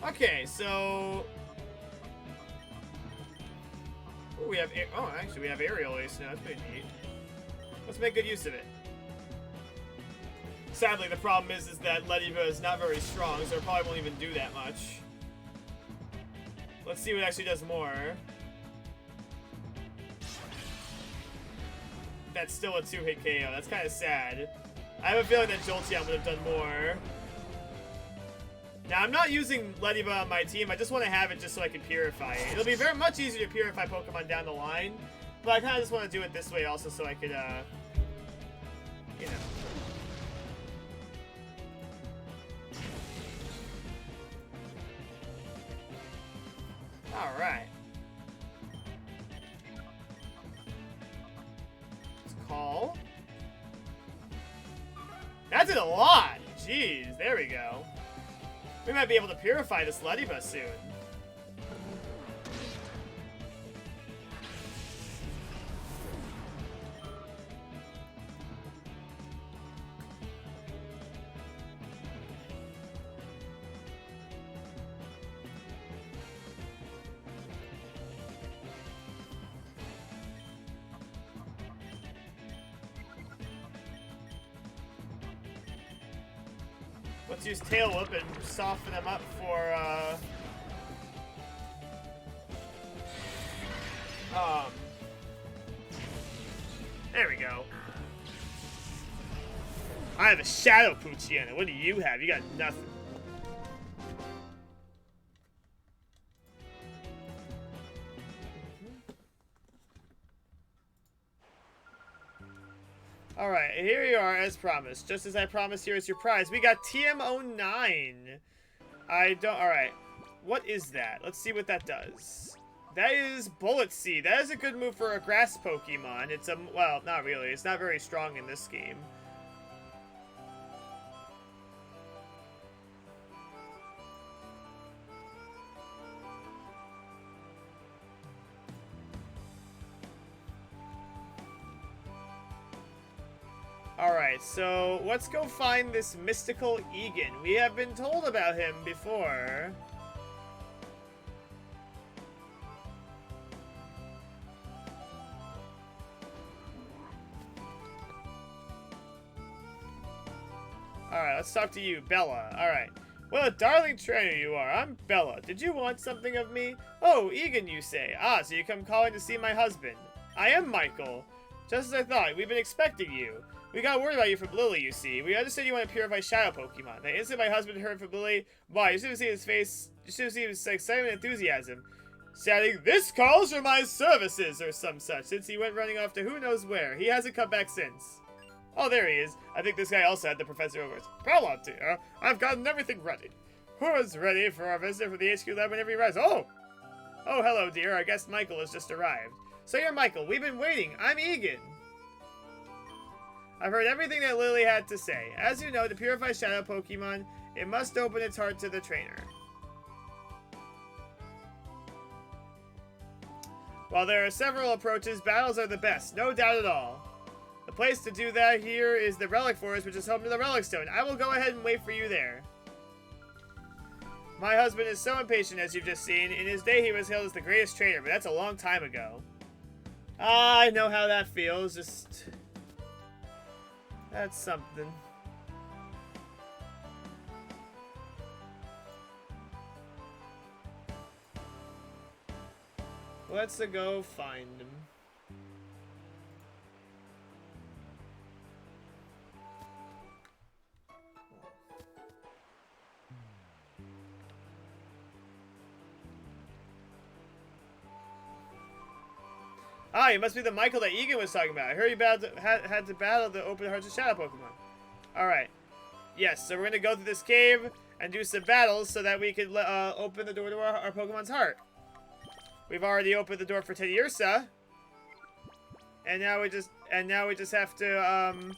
Okay, so... Ooh, we have... Oh, actually, we have Aerial Ace now. That's pretty neat. Let's make good use of it. Sadly, the problem is that Lediba is not very strong, so it probably won't even do that much. Let's see what actually does more. That's still a 2-hit KO. That's kind of sad. I have a feeling that Jolteon would have done more. Now, I'm not using Lediba on my team. I just want to have it just so I can purify it. It'll be very much easier to purify Pokemon down the line, but I kind of just want to do it this way also so I could, you know. Alright. Let's call. That did a lot! Jeez, there we go. We might be able to purify this Lediba soon. Let's use Tail Whip and soften them up for, there we go. I have a Shadow Poochyena. What do you have? You got nothing. Alright, here you are as promised. Just as I promised, here is your prize. We got TM09. Alright. What is that? Let's see what that does. That is Bullet Seed. That is a good move for a grass Pokemon. It's a, well, not really. It's not very strong in this game. Alright, so let's go find this mystical Egan. We have been told about him before. Alright, let's talk to you, Bella. Alright. What a darling trainer you are. I'm Bella. Did you want something of me? Oh, Egan, you say. Ah, so you come calling to see my husband. I am Michael. Just as I thought, we've been expecting you. We got word about you from Lily, you see. We understood you want to purify shadow Pokemon. The instant my husband heard from Lily, wow, you should have seen his face. You should have seen his excitement and enthusiasm. Shouting, "This calls for my services," or some such, since he went running off to who knows where. He hasn't come back since. Oh, there he is. I think this guy also had the professor over his. Bella, dear, I've gotten everything ready. Who is ready for our visitor from the HQ lab whenever he arrives? Oh! Oh, hello, dear. I guess Michael has just arrived. So you're Michael. We've been waiting. I'm Egan. I've heard everything that Lily had to say. As you know, to purify shadow Pokemon, it must open its heart to the trainer. While there are several approaches, battles are the best, no doubt at all. The place to do that here is the Relic Forest, which is home to the Relic Stone. I will go ahead and wait for you there. My husband is so impatient, as you've just seen. In his day, he was hailed as the greatest trainer, but that's a long time ago. Ah, I know how that feels. Just... that's something. Let's go find him. Ah, you must be the Michael that Egan was talking about. I heard you had to battle the open hearts of shadow Pokemon. Alright. Yes, so we're going to go through this cave and do some battles so that we can open the door to our Pokemon's heart. We've already opened the door for Teddiursa. And now we just have to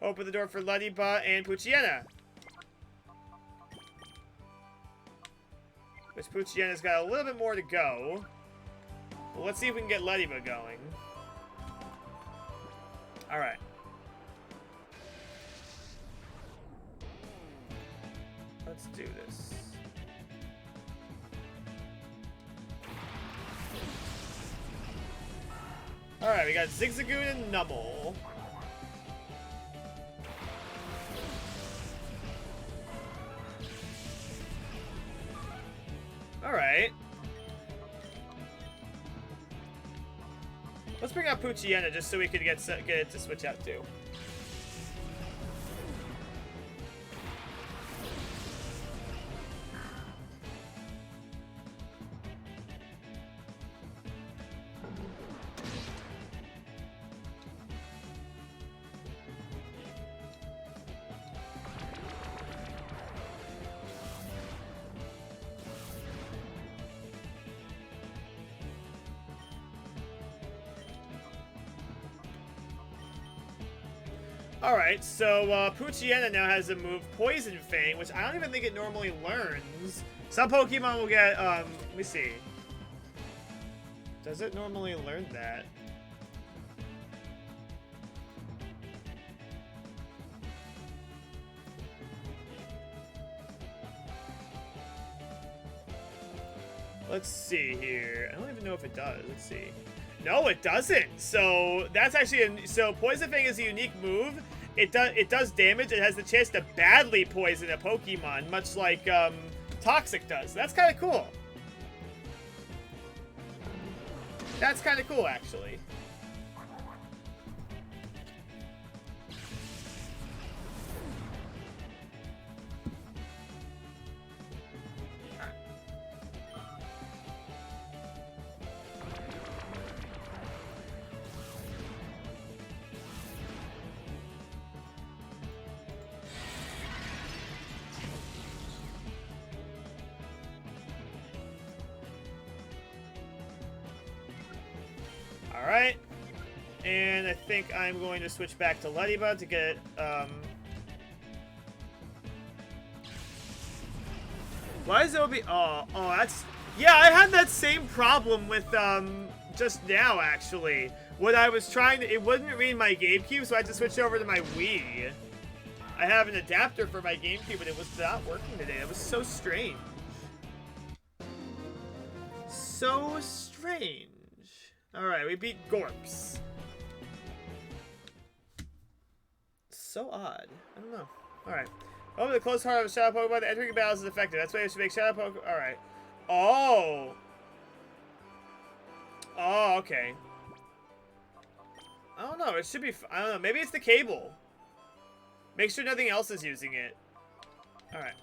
open the door for Ludiba and Poochyena. Which Poochyena's got a little bit more to go. Well, let's see if we can get Ludiba going. Alright. Let's do this. Alright, we got Zigzagoon and Numble. Alright. Let's bring out Poochyena just so we can get it to switch out too. Alright, so Poochyena now has a move Poison Fang, which I don't even think it normally learns. Some Pokemon will get, let me see. Does it normally learn that? Let's see here. I don't even know if it does. Let's see. No, it doesn't. So that's actually so Poison Fang is a unique move. It does damage. It has the chance to badly poison a Pokemon, much like Toxic does. That's kind of cool. That's kind of cool, actually. Alright, and I think I'm going to switch back to Ludiba to get, why is it oh, that's, yeah, I had that same problem with, just now, actually. What I was trying to, it wouldn't read my GameCube, so I had to switch over to my Wii. I have an adapter for my GameCube, but it was not working today. It was so strange. So strange. Alright, we beat Gorps. So odd. I don't know. Alright. Over the close heart of a Shadow Pokemon, the entering battles is effective. That's why you should make Shadow Pokemon. Alright. Oh! Oh, okay. I don't know. It should be. I don't know. Maybe it's the cable. Make sure nothing else is using it. Alright.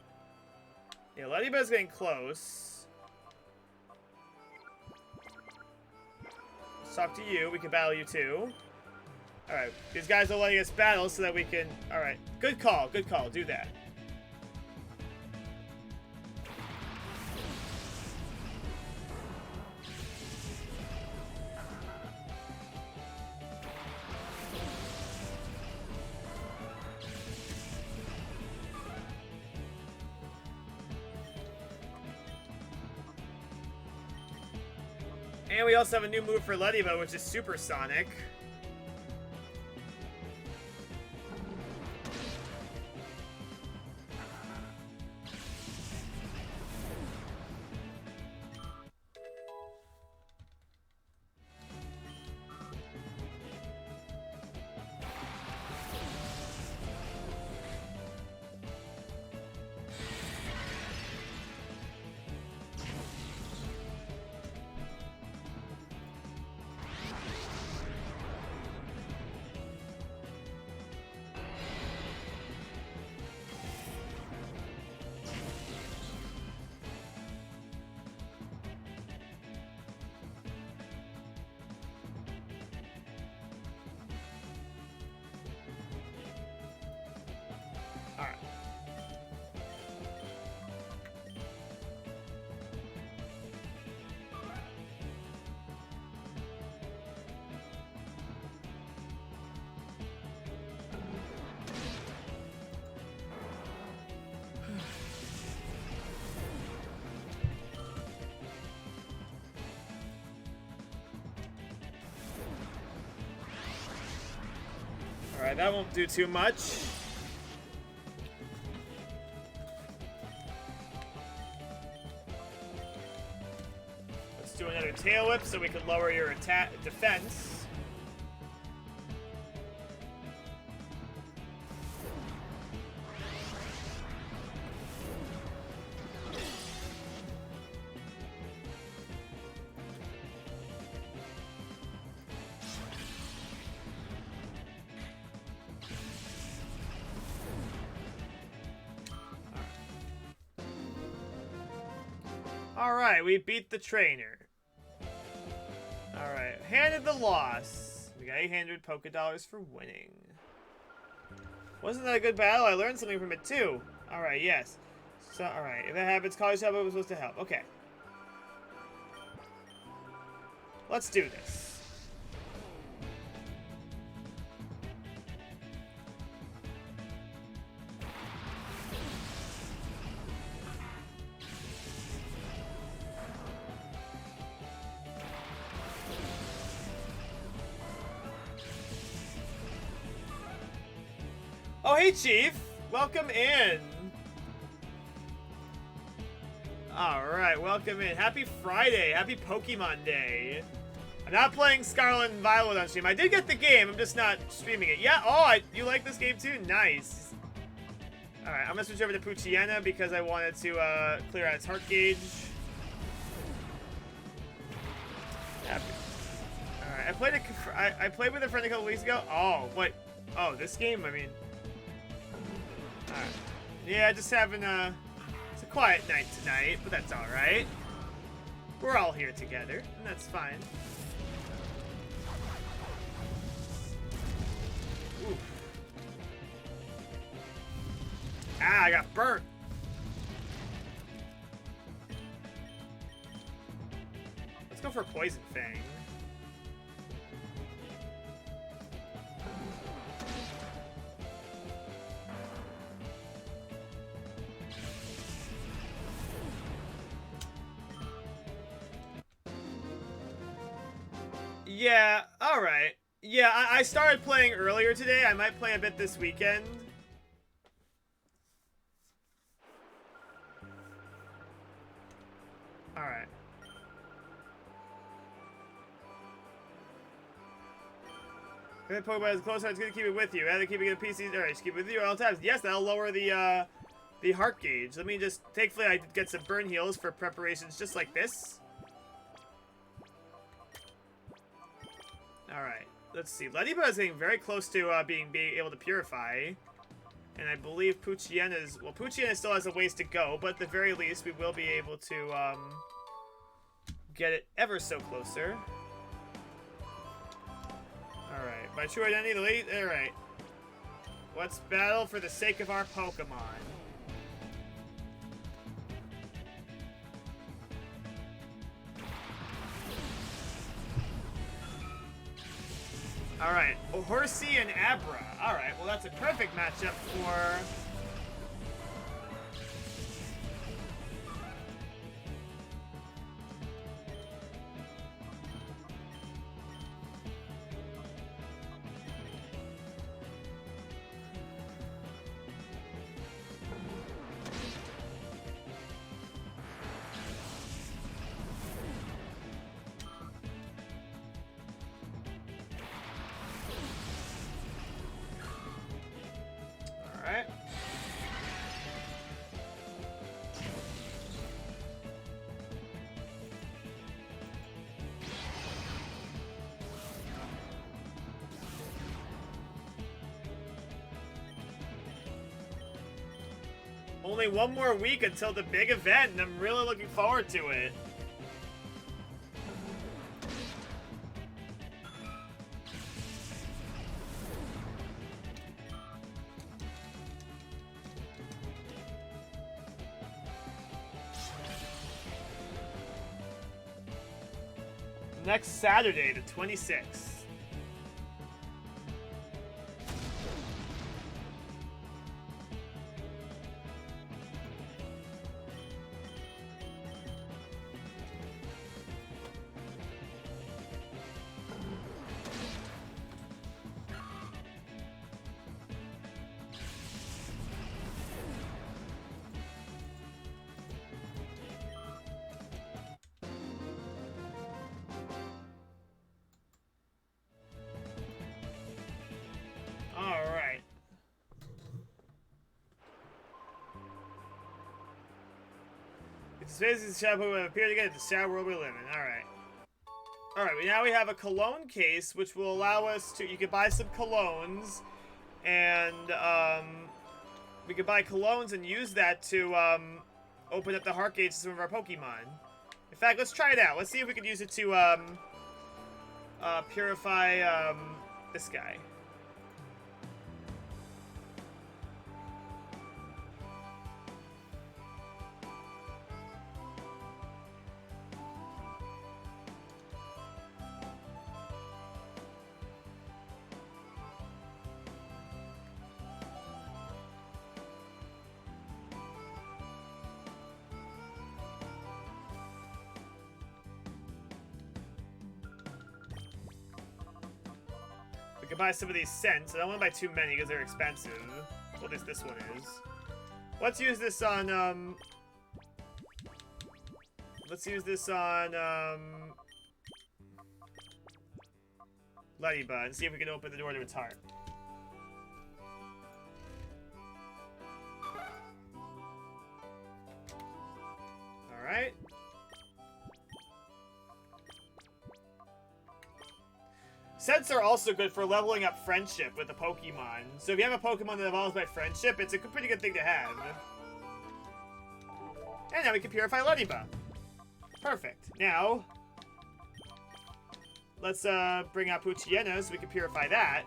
Yeah, Ladybug's getting close. Let's talk to you. We can battle you too. Alright. These guys are letting us battle so that we can. Alright. Good call. Good call. Do that. And we also have a new move for Ladybug, which is Supersonic. Alright. Alright, that won't do too much. Let's do another tail whip so we can lower your attack defense. Alright, we beat the trainer. Alright, handed the loss. We got 800 Poké Dollars for winning. Wasn't that a good battle? I learned something from it too. Alright, yes. So, alright, if that happens, college help was supposed to help. Okay. Let's do this. Oh, hey, Chief. Welcome in. Alright, welcome in. Happy Friday. Happy Pokemon Day. I'm not playing Scarlet and Violet on stream. I did get the game. I'm just not streaming it. Yeah, oh, you like this game too? Nice. Alright, I'm going to switch over to Poochyena because I wanted to clear out its heart gauge. Alright, I played with a friend a couple weeks ago. Oh, what? Oh, this game? I mean... Alright. Yeah, just having it's a quiet night tonight, but that's alright. We're all here together, and that's fine. Oof. Ah, I got burnt. Let's go for Poison Fang. Yeah, all Alright. Yeah, I started playing earlier today. I might play a bit this weekend. Alright. If the Pokemon is closer, it's gonna keep it with you. Rather keeping it in PCs. Alright, just keep it with you at all times. Yes, that'll lower the heart gauge. Let me just, thankfully I did get some burn heals for preparations just like this. Alright, let's see. Ladybug is getting very close to being able to purify. And I believe Poochiena's, well, Poochiena still has a ways to go, but at the very least we will be able to get it ever so closer. Alright, my true identity, the lead, alright. Let's battle for the sake of our Pokemon. Alright, Horsey and Abra. Alright, well that's a perfect matchup for... Alright. Only one more week until the big event, and I'm really looking forward to it. Next Saturday, the 26th. Alright. It's basically the shadow will appear again at the sad world we live in. Alright. Alright, now we have a cologne case, which will allow us to... You can buy some colognes, and, we can buy colognes and use that to, open up the heart gauge to some of our Pokemon. In fact, let's try it out. Let's see if we can use it to, purify, this guy. We can buy some of these scents. I don't want to buy too many because they're expensive. Well, at least this one is. Let's use this on, Let's use this on, Ladybug and see if we can open the door to its heart. Alright. Scents are also good for leveling up friendship with a Pokemon. So if you have a Pokemon that evolves by friendship, it's a pretty good thing to have. And now we can purify Ladybug. Perfect. Now, let's bring out Poochiena so we can purify that.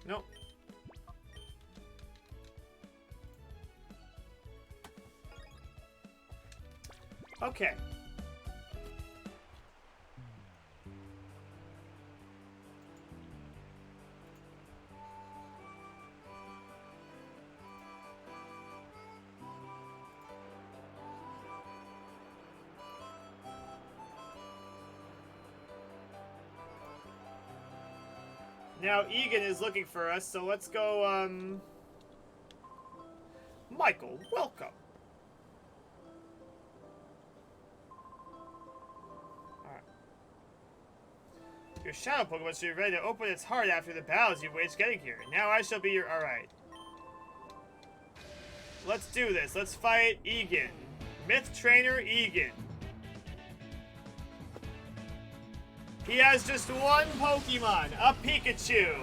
Nope. Okay. Now Egan is looking for us, so let's go, Michael, welcome. Alright. Your shadow Pokemon should be ready to open its heart after the battles you've waged getting here. Now I shall be your... Alright. Let's do this. Let's fight Egan. Myth Trainer Egan. He has just one Pokemon, a Pikachu.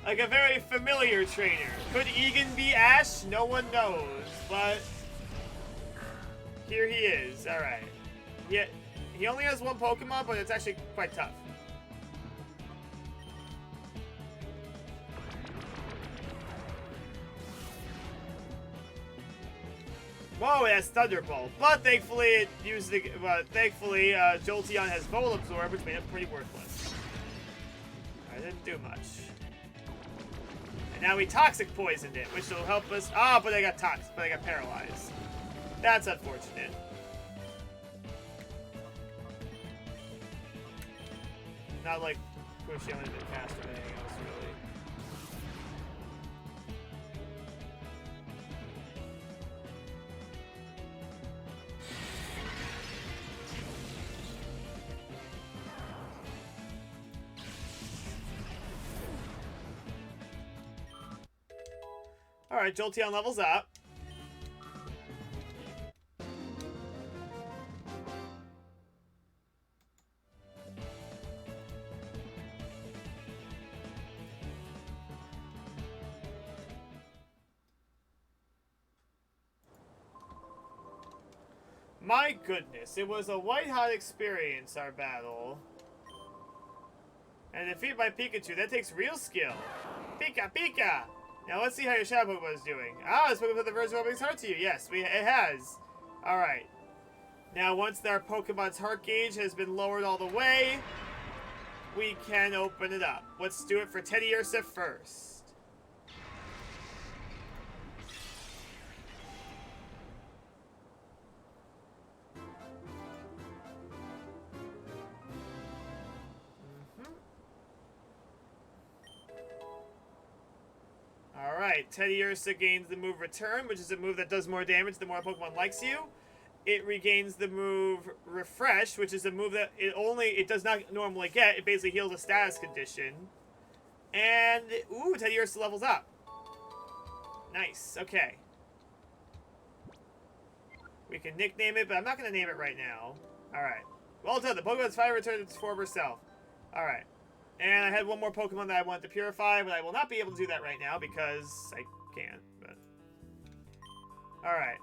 Like a very familiar trainer. Could Egan be Ash? No one knows, but here he is. Alright. He only has one Pokemon, but it's actually quite tough. Whoa, it has Thunderbolt, but thankfully it used the. Thankfully, Jolteon has Volt Absorb, which made it pretty worthless. I didn't do much. And now we Toxic Poisoned it, which will help us. Ah, but I got toxic, but I got paralyzed. That's unfortunate. Not like Pushy only been faster than anything else, really. Alright, Jolteon levels up. My goodness, it was a white-hot experience, our battle. And defeat by Pikachu, that takes real skill. Pika, Pika! Now let's see how your Shadow Pokemon is doing. Ah, this Pokemon put the verge of opening its heart to you. Yes, it has. Alright. Now once our Pokemon's heart gauge has been lowered all the way, we can open it up. Let's do it for Teddiursa first. Alright, Teddiursa gains the move Return, which is a move that does more damage the more a Pokemon likes you. It regains the move Refresh, which is a move that it does not normally get. It basically heals a status condition. And, ooh, Teddiursa levels up. Nice, okay. We can nickname it, but I'm not going to name it right now. Alright. Well done, the Pokemon's finally returned to its former self. Alright. And I had one more Pokemon that I wanted to purify, but I will not be able to do that right now because I can't. But alright.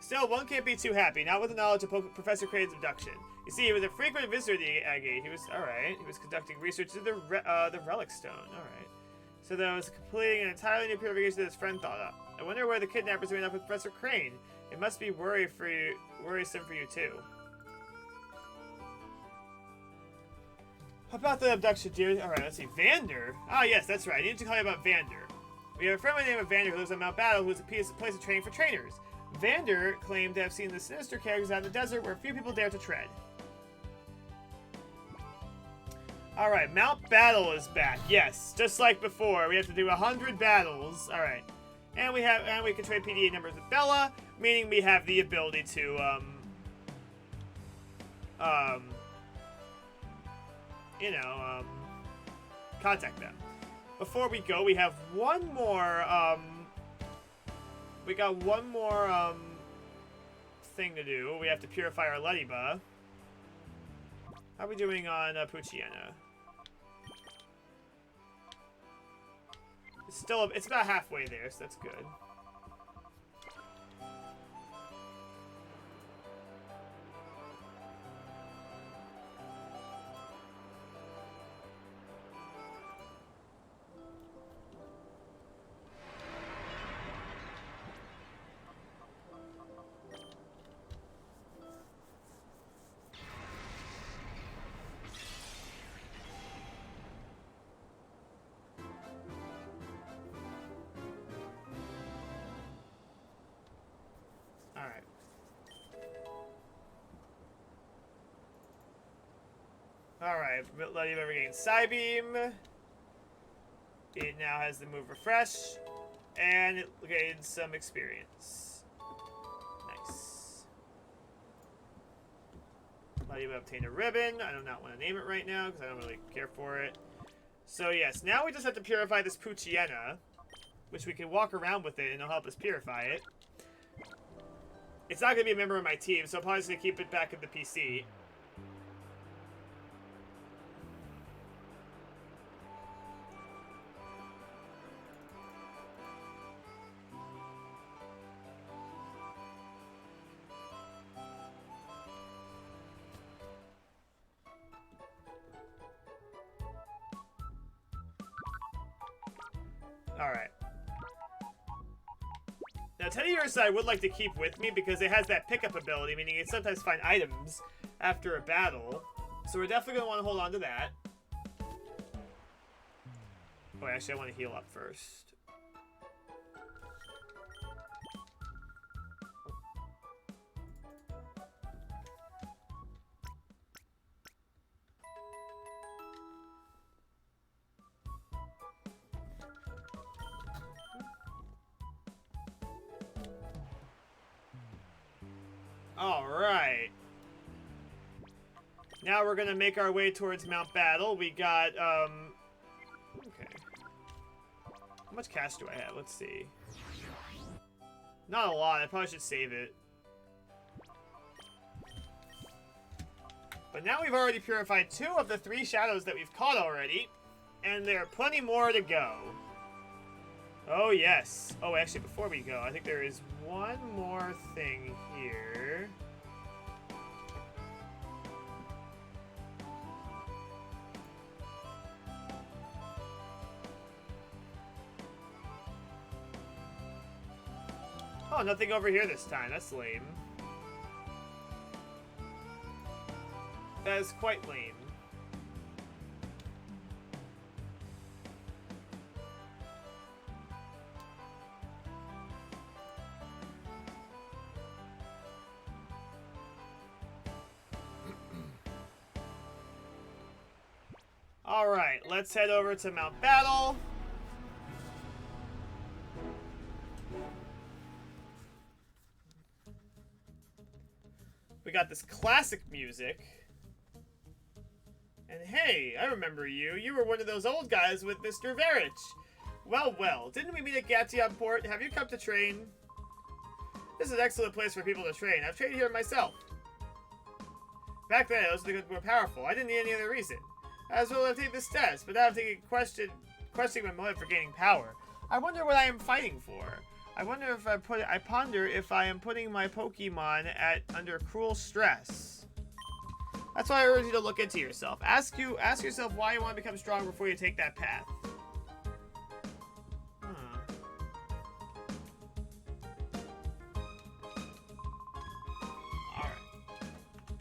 Still, one can't be too happy, not with the knowledge of Professor Crane's abduction. You see, he was a frequent visitor to the Agate. He was, alright, he was conducting research to the Relic Stone. Alright. So that was completing an entirely new purification that his friend thought up. I wonder where the kidnappers went up with Professor Crane. It must be worrisome for you too. How about the abduction, dear? Alright, let's see. Vander? Ah, yes, that's right. I need to tell you about Vander. We have a friend by the name of Vander who lives on Mount Battle, who is a place of training for trainers. Vander claimed to have seen the sinister characters out in the desert where few people dare to tread. Alright, Mount Battle is back. Yes, just like before. We have to do 100 battles. Alright. And we can trade PDA numbers with Bella, meaning we have the ability to, contact them. Before we go, we have one more, thing to do. We have to purify our Ladybug. How are we doing on Poochyena? It's about halfway there, so that's good. Alright, Letty ever gained Psybeam. It now has the move Refresh. And it gained some experience. Nice. Letty obtained a ribbon. I do not want to name it right now because I don't really care for it. So yes, now we just have to purify this Poochyena, which we can walk around with it and it'll help us purify it. It's not going to be a member of my team, so I'm probably just going to keep it back in the PC. Alright. Now, Teddiursa I would like to keep with me because it has that pickup ability, meaning it sometimes find items after a battle. So we're definitely going to want to hold on to that. Oh, actually, I want to heal up first. Alright. Now we're gonna make our way towards Mount Battle. We got, okay. How much cash do I have? Let's see. Not a lot. I probably should save it. But now we've already purified 2 of the 3 shadows that we've caught already. And there are plenty more to go. Oh, yes. Oh, actually, before we go, I think there is one more thing here. Oh, nothing over here this time. That's lame. That is quite lame. Alright, let's head over to Mount Battle. We got this classic music. And hey, I remember you. You were one of those old guys with Mr. Verich. Well, well, didn't we meet at Gation Port? Have you come to train? This is an excellent place for people to train. I've trained here myself. Back then, I was more powerful. I didn't need any other reason. As well have taken this test, but now I'm taking questioning my motive for gaining power. I wonder what I am fighting for. I wonder if I ponder if I am putting my Pokemon under cruel stress. That's why I urge you to look into yourself. Ask yourself why you want to become strong before you take that path. Alright.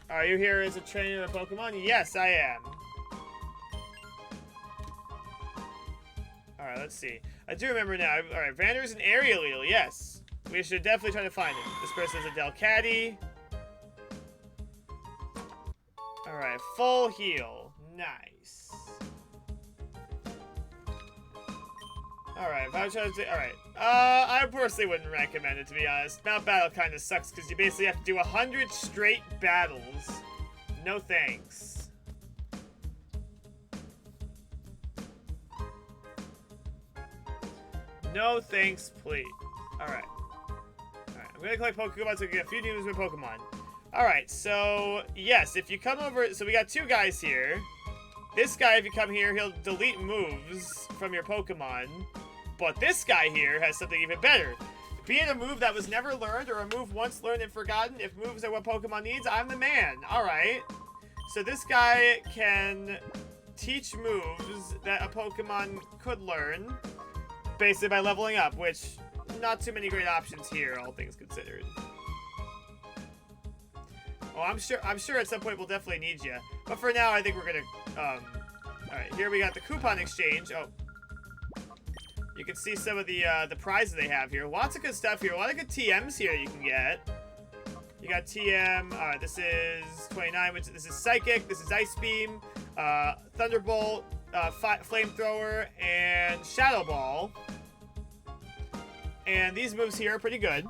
Are you here as a trainer of Pokemon? Yes, I am. Alright, let's see. I do remember now. Alright, Vander's an Aerial, yes. We should definitely try to find him. This person is a Delcatty. Alright, full heal. Nice. Alright, alright. I personally wouldn't recommend it, to be honest. Mount Battle kind of sucks because you basically have to do 100 straight battles. No thanks. No thanks, please. Alright. Alright, I'm gonna collect Pokemon so I can get a few new Pokemon. Alright, so, yes, if you come over... So we got 2 guys here. This guy, if you come here, he'll delete moves from your Pokemon. But this guy here has something even better. Be it a move that was never learned or a move once learned and forgotten, if moves are what Pokemon needs, I'm the man. Alright. So this guy can teach moves that a Pokemon could learn. Basically by leveling up, which not too many great options here, all things considered. Oh, I'm sure at some point we'll definitely need you. But for now, I think we're gonna, alright, here we got the coupon exchange. Oh. You can see some of the prizes they have here. Lots of good stuff here. A lot of good TMs here you can get. You got TM. This is 29, which this is Psychic. This is Ice Beam, Thunderbolt, Flamethrower, and Shadow Ball. And these moves here are pretty good.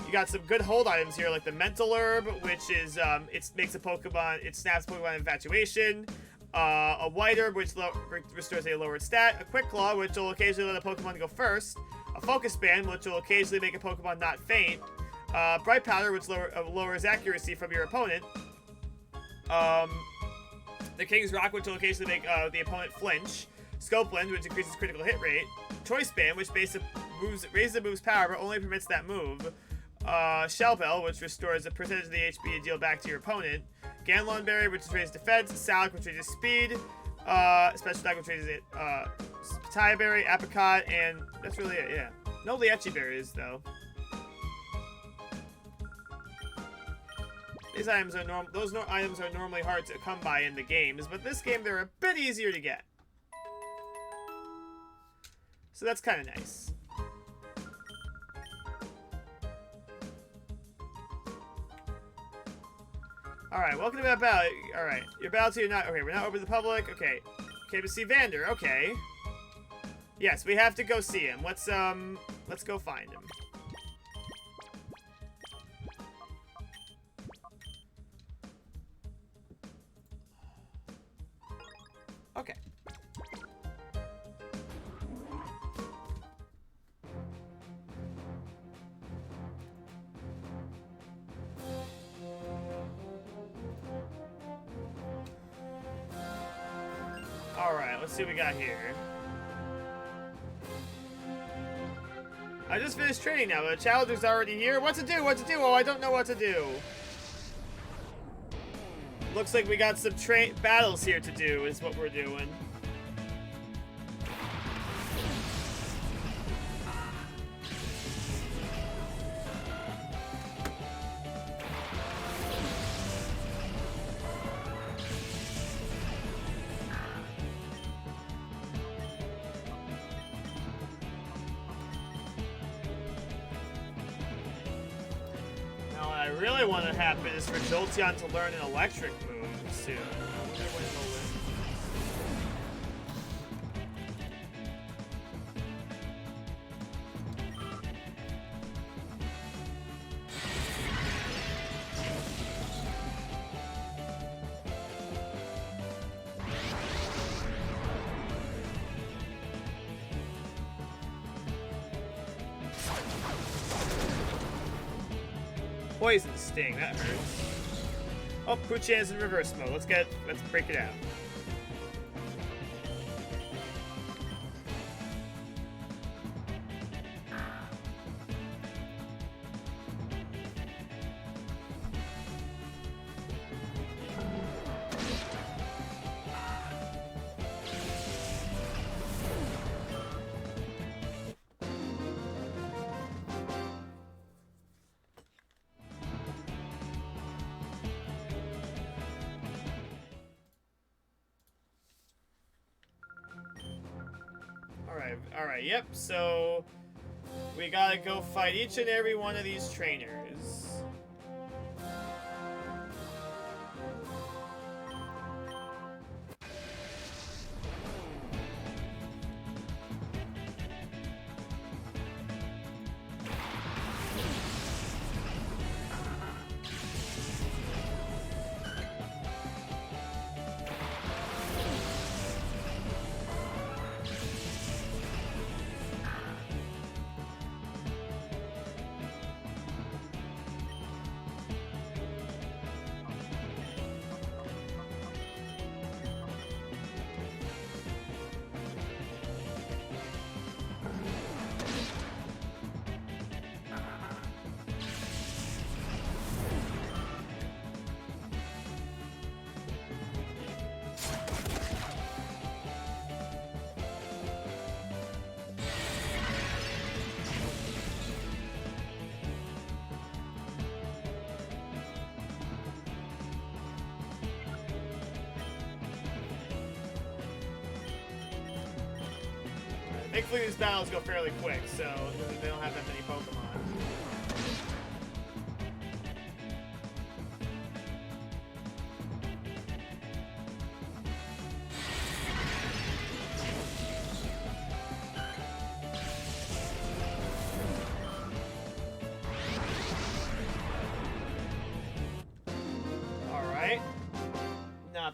You got some good hold items here, like the Mental Herb, which is it makes a Pokemon, it snaps Pokemon Infatuation. A White Herb, which restores a lowered stat. A Quick Claw, which will occasionally let a Pokemon go first. A Focus Band, which will occasionally make a Pokemon not faint. Bright Powder, which lowers accuracy from your opponent. The King's Rock, which will occasionally make the opponent flinch. Scope Blend, which increases critical hit rate. Choice Band, which raises the move's power but only permits that move. Shell Bell, which restores a percentage of the HP you deal back to your opponent. Ganlon Berry, which raises defense. Salic, which raises speed. Special Attack, which raises Pataya Berry, Apricot, and that's really it, yeah. No Liachi Berries, though. These items are items are normally hard to come by in the games, but this game they're a bit easier to get. So that's kind of nice. Alright, welcome to that battle. Alright, your battle to not. Okay, we're not open to the public. Okay. Okay, to see Vander. Okay. Yes, we have to go see him. Let's go find him. Okay. Alright, let's see what we got here. I just finished training now, but the challenger's already here. What to do? What to do? Oh, I don't know what to do. Looks like we got some battles here to do, is what we're doing. Now, what I really want to happen is for Jolteon to learn an electric move soon. I wonder when he'll learn. Poison Sting, that hurts. Oh, Poochie is in reverse mode. Let's break it out. Alright, yep, so we gotta go fight each and every one of these trainers. Thankfully these battles go fairly quick, so they don't have that many Pokemon.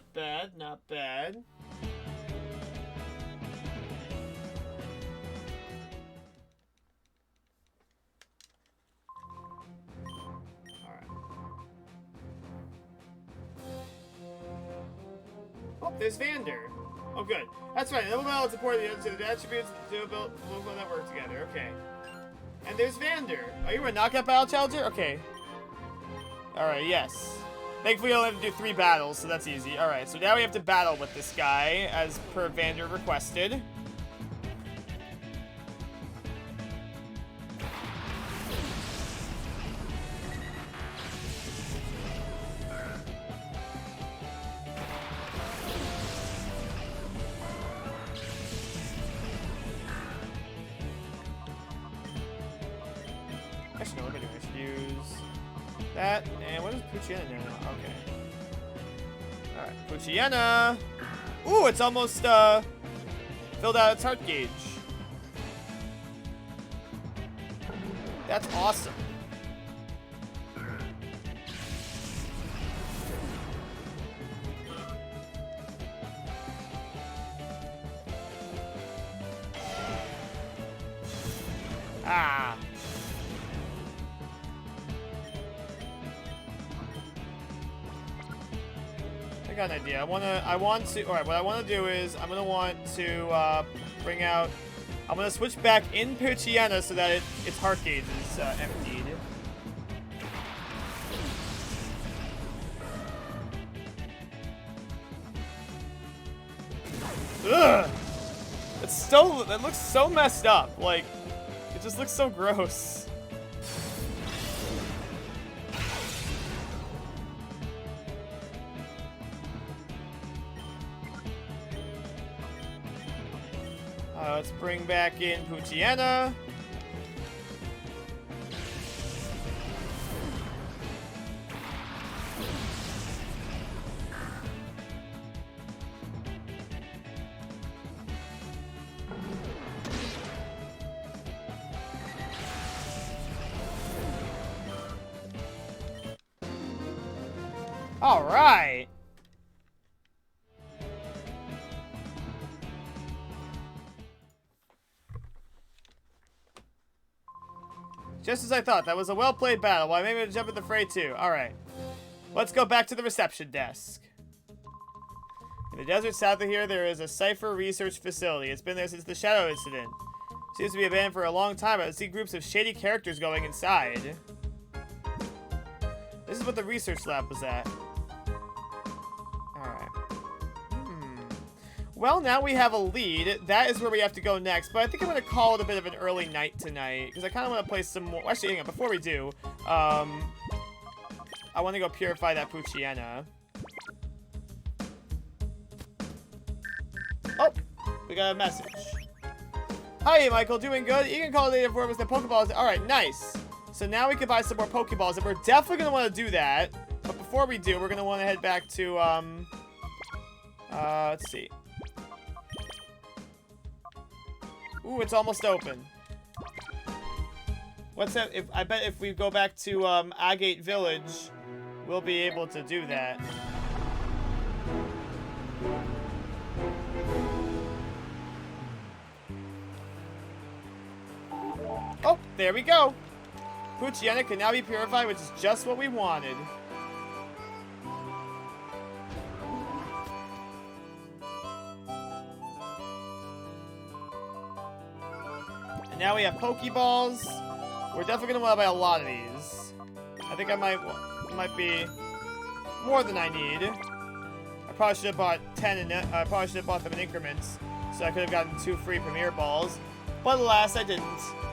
Not bad, not bad. Oh, there's Vander. Oh, good. That's right. Level balance support the attributes to build that work together. Okay. And there's Vander. Are you a knockout battle challenger? Okay. Alright, yes. Thankfully, I only have to do 3 battles, so that's easy. Alright, so now we have to battle with this guy, as per Vander requested. Actually, no, what am I doing? I should use that. And what is Puchiana now? Okay. Alright, Puchiana! Ooh, it's almost, filled out its heart gauge. That's awesome. Ah. I got an idea. Alright, what I want to do is, I'm going to want to, bring out, I'm going to switch back in Puchiana so that its heart gauge is, emptied. Ugh! It looks so messed up, like, it just looks so gross. Let's bring back in Puchiana. All right. Just as I thought, that was a well-played battle. Well, I made me jump in the fray too. Alright. Let's go back to the reception desk. In the desert south of here, there is a Cypher research facility. It's been there since the Shadow incident. Seems to be abandoned for a long time, but I see groups of shady characters going inside. This is what the research lab was at. Alright. Well, now we have a lead. That is where we have to go next. But I think I'm going to call it a bit of an early night tonight. Because I kind of want to play some more... Actually, hang on. Before we do, I want to go purify that Puchiana. Oh! We got a message. Hi, Michael. Doing good? You can call it later for us the Pokeballs. Alright, nice. So now we can buy some more Pokeballs. And we're definitely going to want to do that. But before we do, we're going to want to head back to, let's see. Ooh, it's almost open. What's that? I bet if we go back to Agate Village, we'll be able to do that. Oh, there we go. Puchiana can now be purified, which is just what we wanted. Now we have Pokeballs. We're definitely gonna want to buy a lot of these. I think I might be more than I need. I probably should have bought 10, and I probably should have bought them in increments, so I could have gotten 2 free Premier Balls. But alas, I didn't.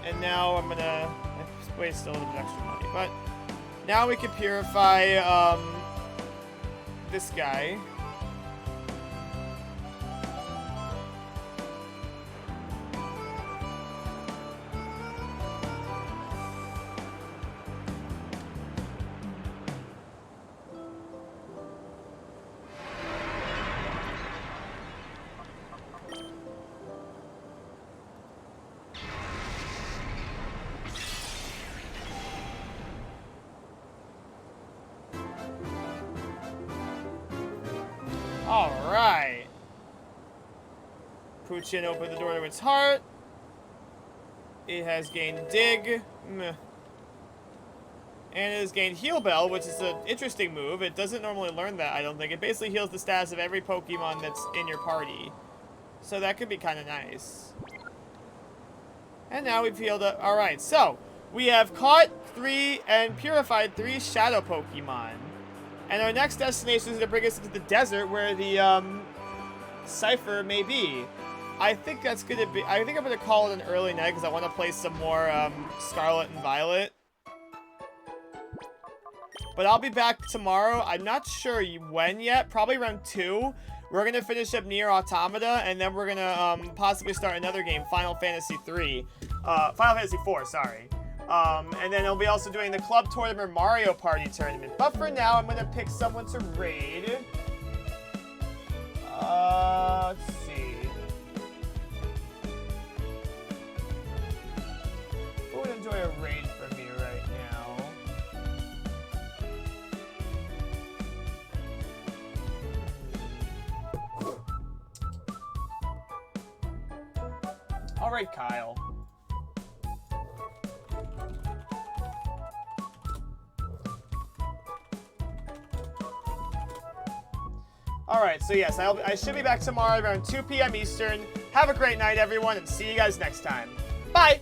And now I'm gonna waste a little bit of extra money. But now we can purify this guy. Alright. Poochin opened the door to its heart. It has gained Dig. Meh. And it has gained Heal Bell, which is an interesting move. It doesn't normally learn that, I don't think. It basically heals the status of every Pokemon that's in your party. So that could be kind of nice. And now we've healed up. Alright, so we have caught 3 and purified 3 Shadow Pokemon. And our next destination is to bring us into the desert where the Cypher may be. I think that's gonna be. I think I'm gonna call it an early night because I want to play some more Scarlet and Violet. But I'll be back tomorrow. I'm not sure when yet. Probably around 2. We're gonna finish up Nier Automata, and then we're gonna possibly start another game, Final Fantasy 3. Final Fantasy 4, sorry. And then I'll be also doing the Club Tournament Mario Party Tournament. But for now, I'm gonna pick someone to raid. Let's see. Who would enjoy a raid from me right now? Alright, Kyle. Alright, so yes, I should be back tomorrow around 2 p.m. Eastern. Have a great night, everyone, and see you guys next time. Bye!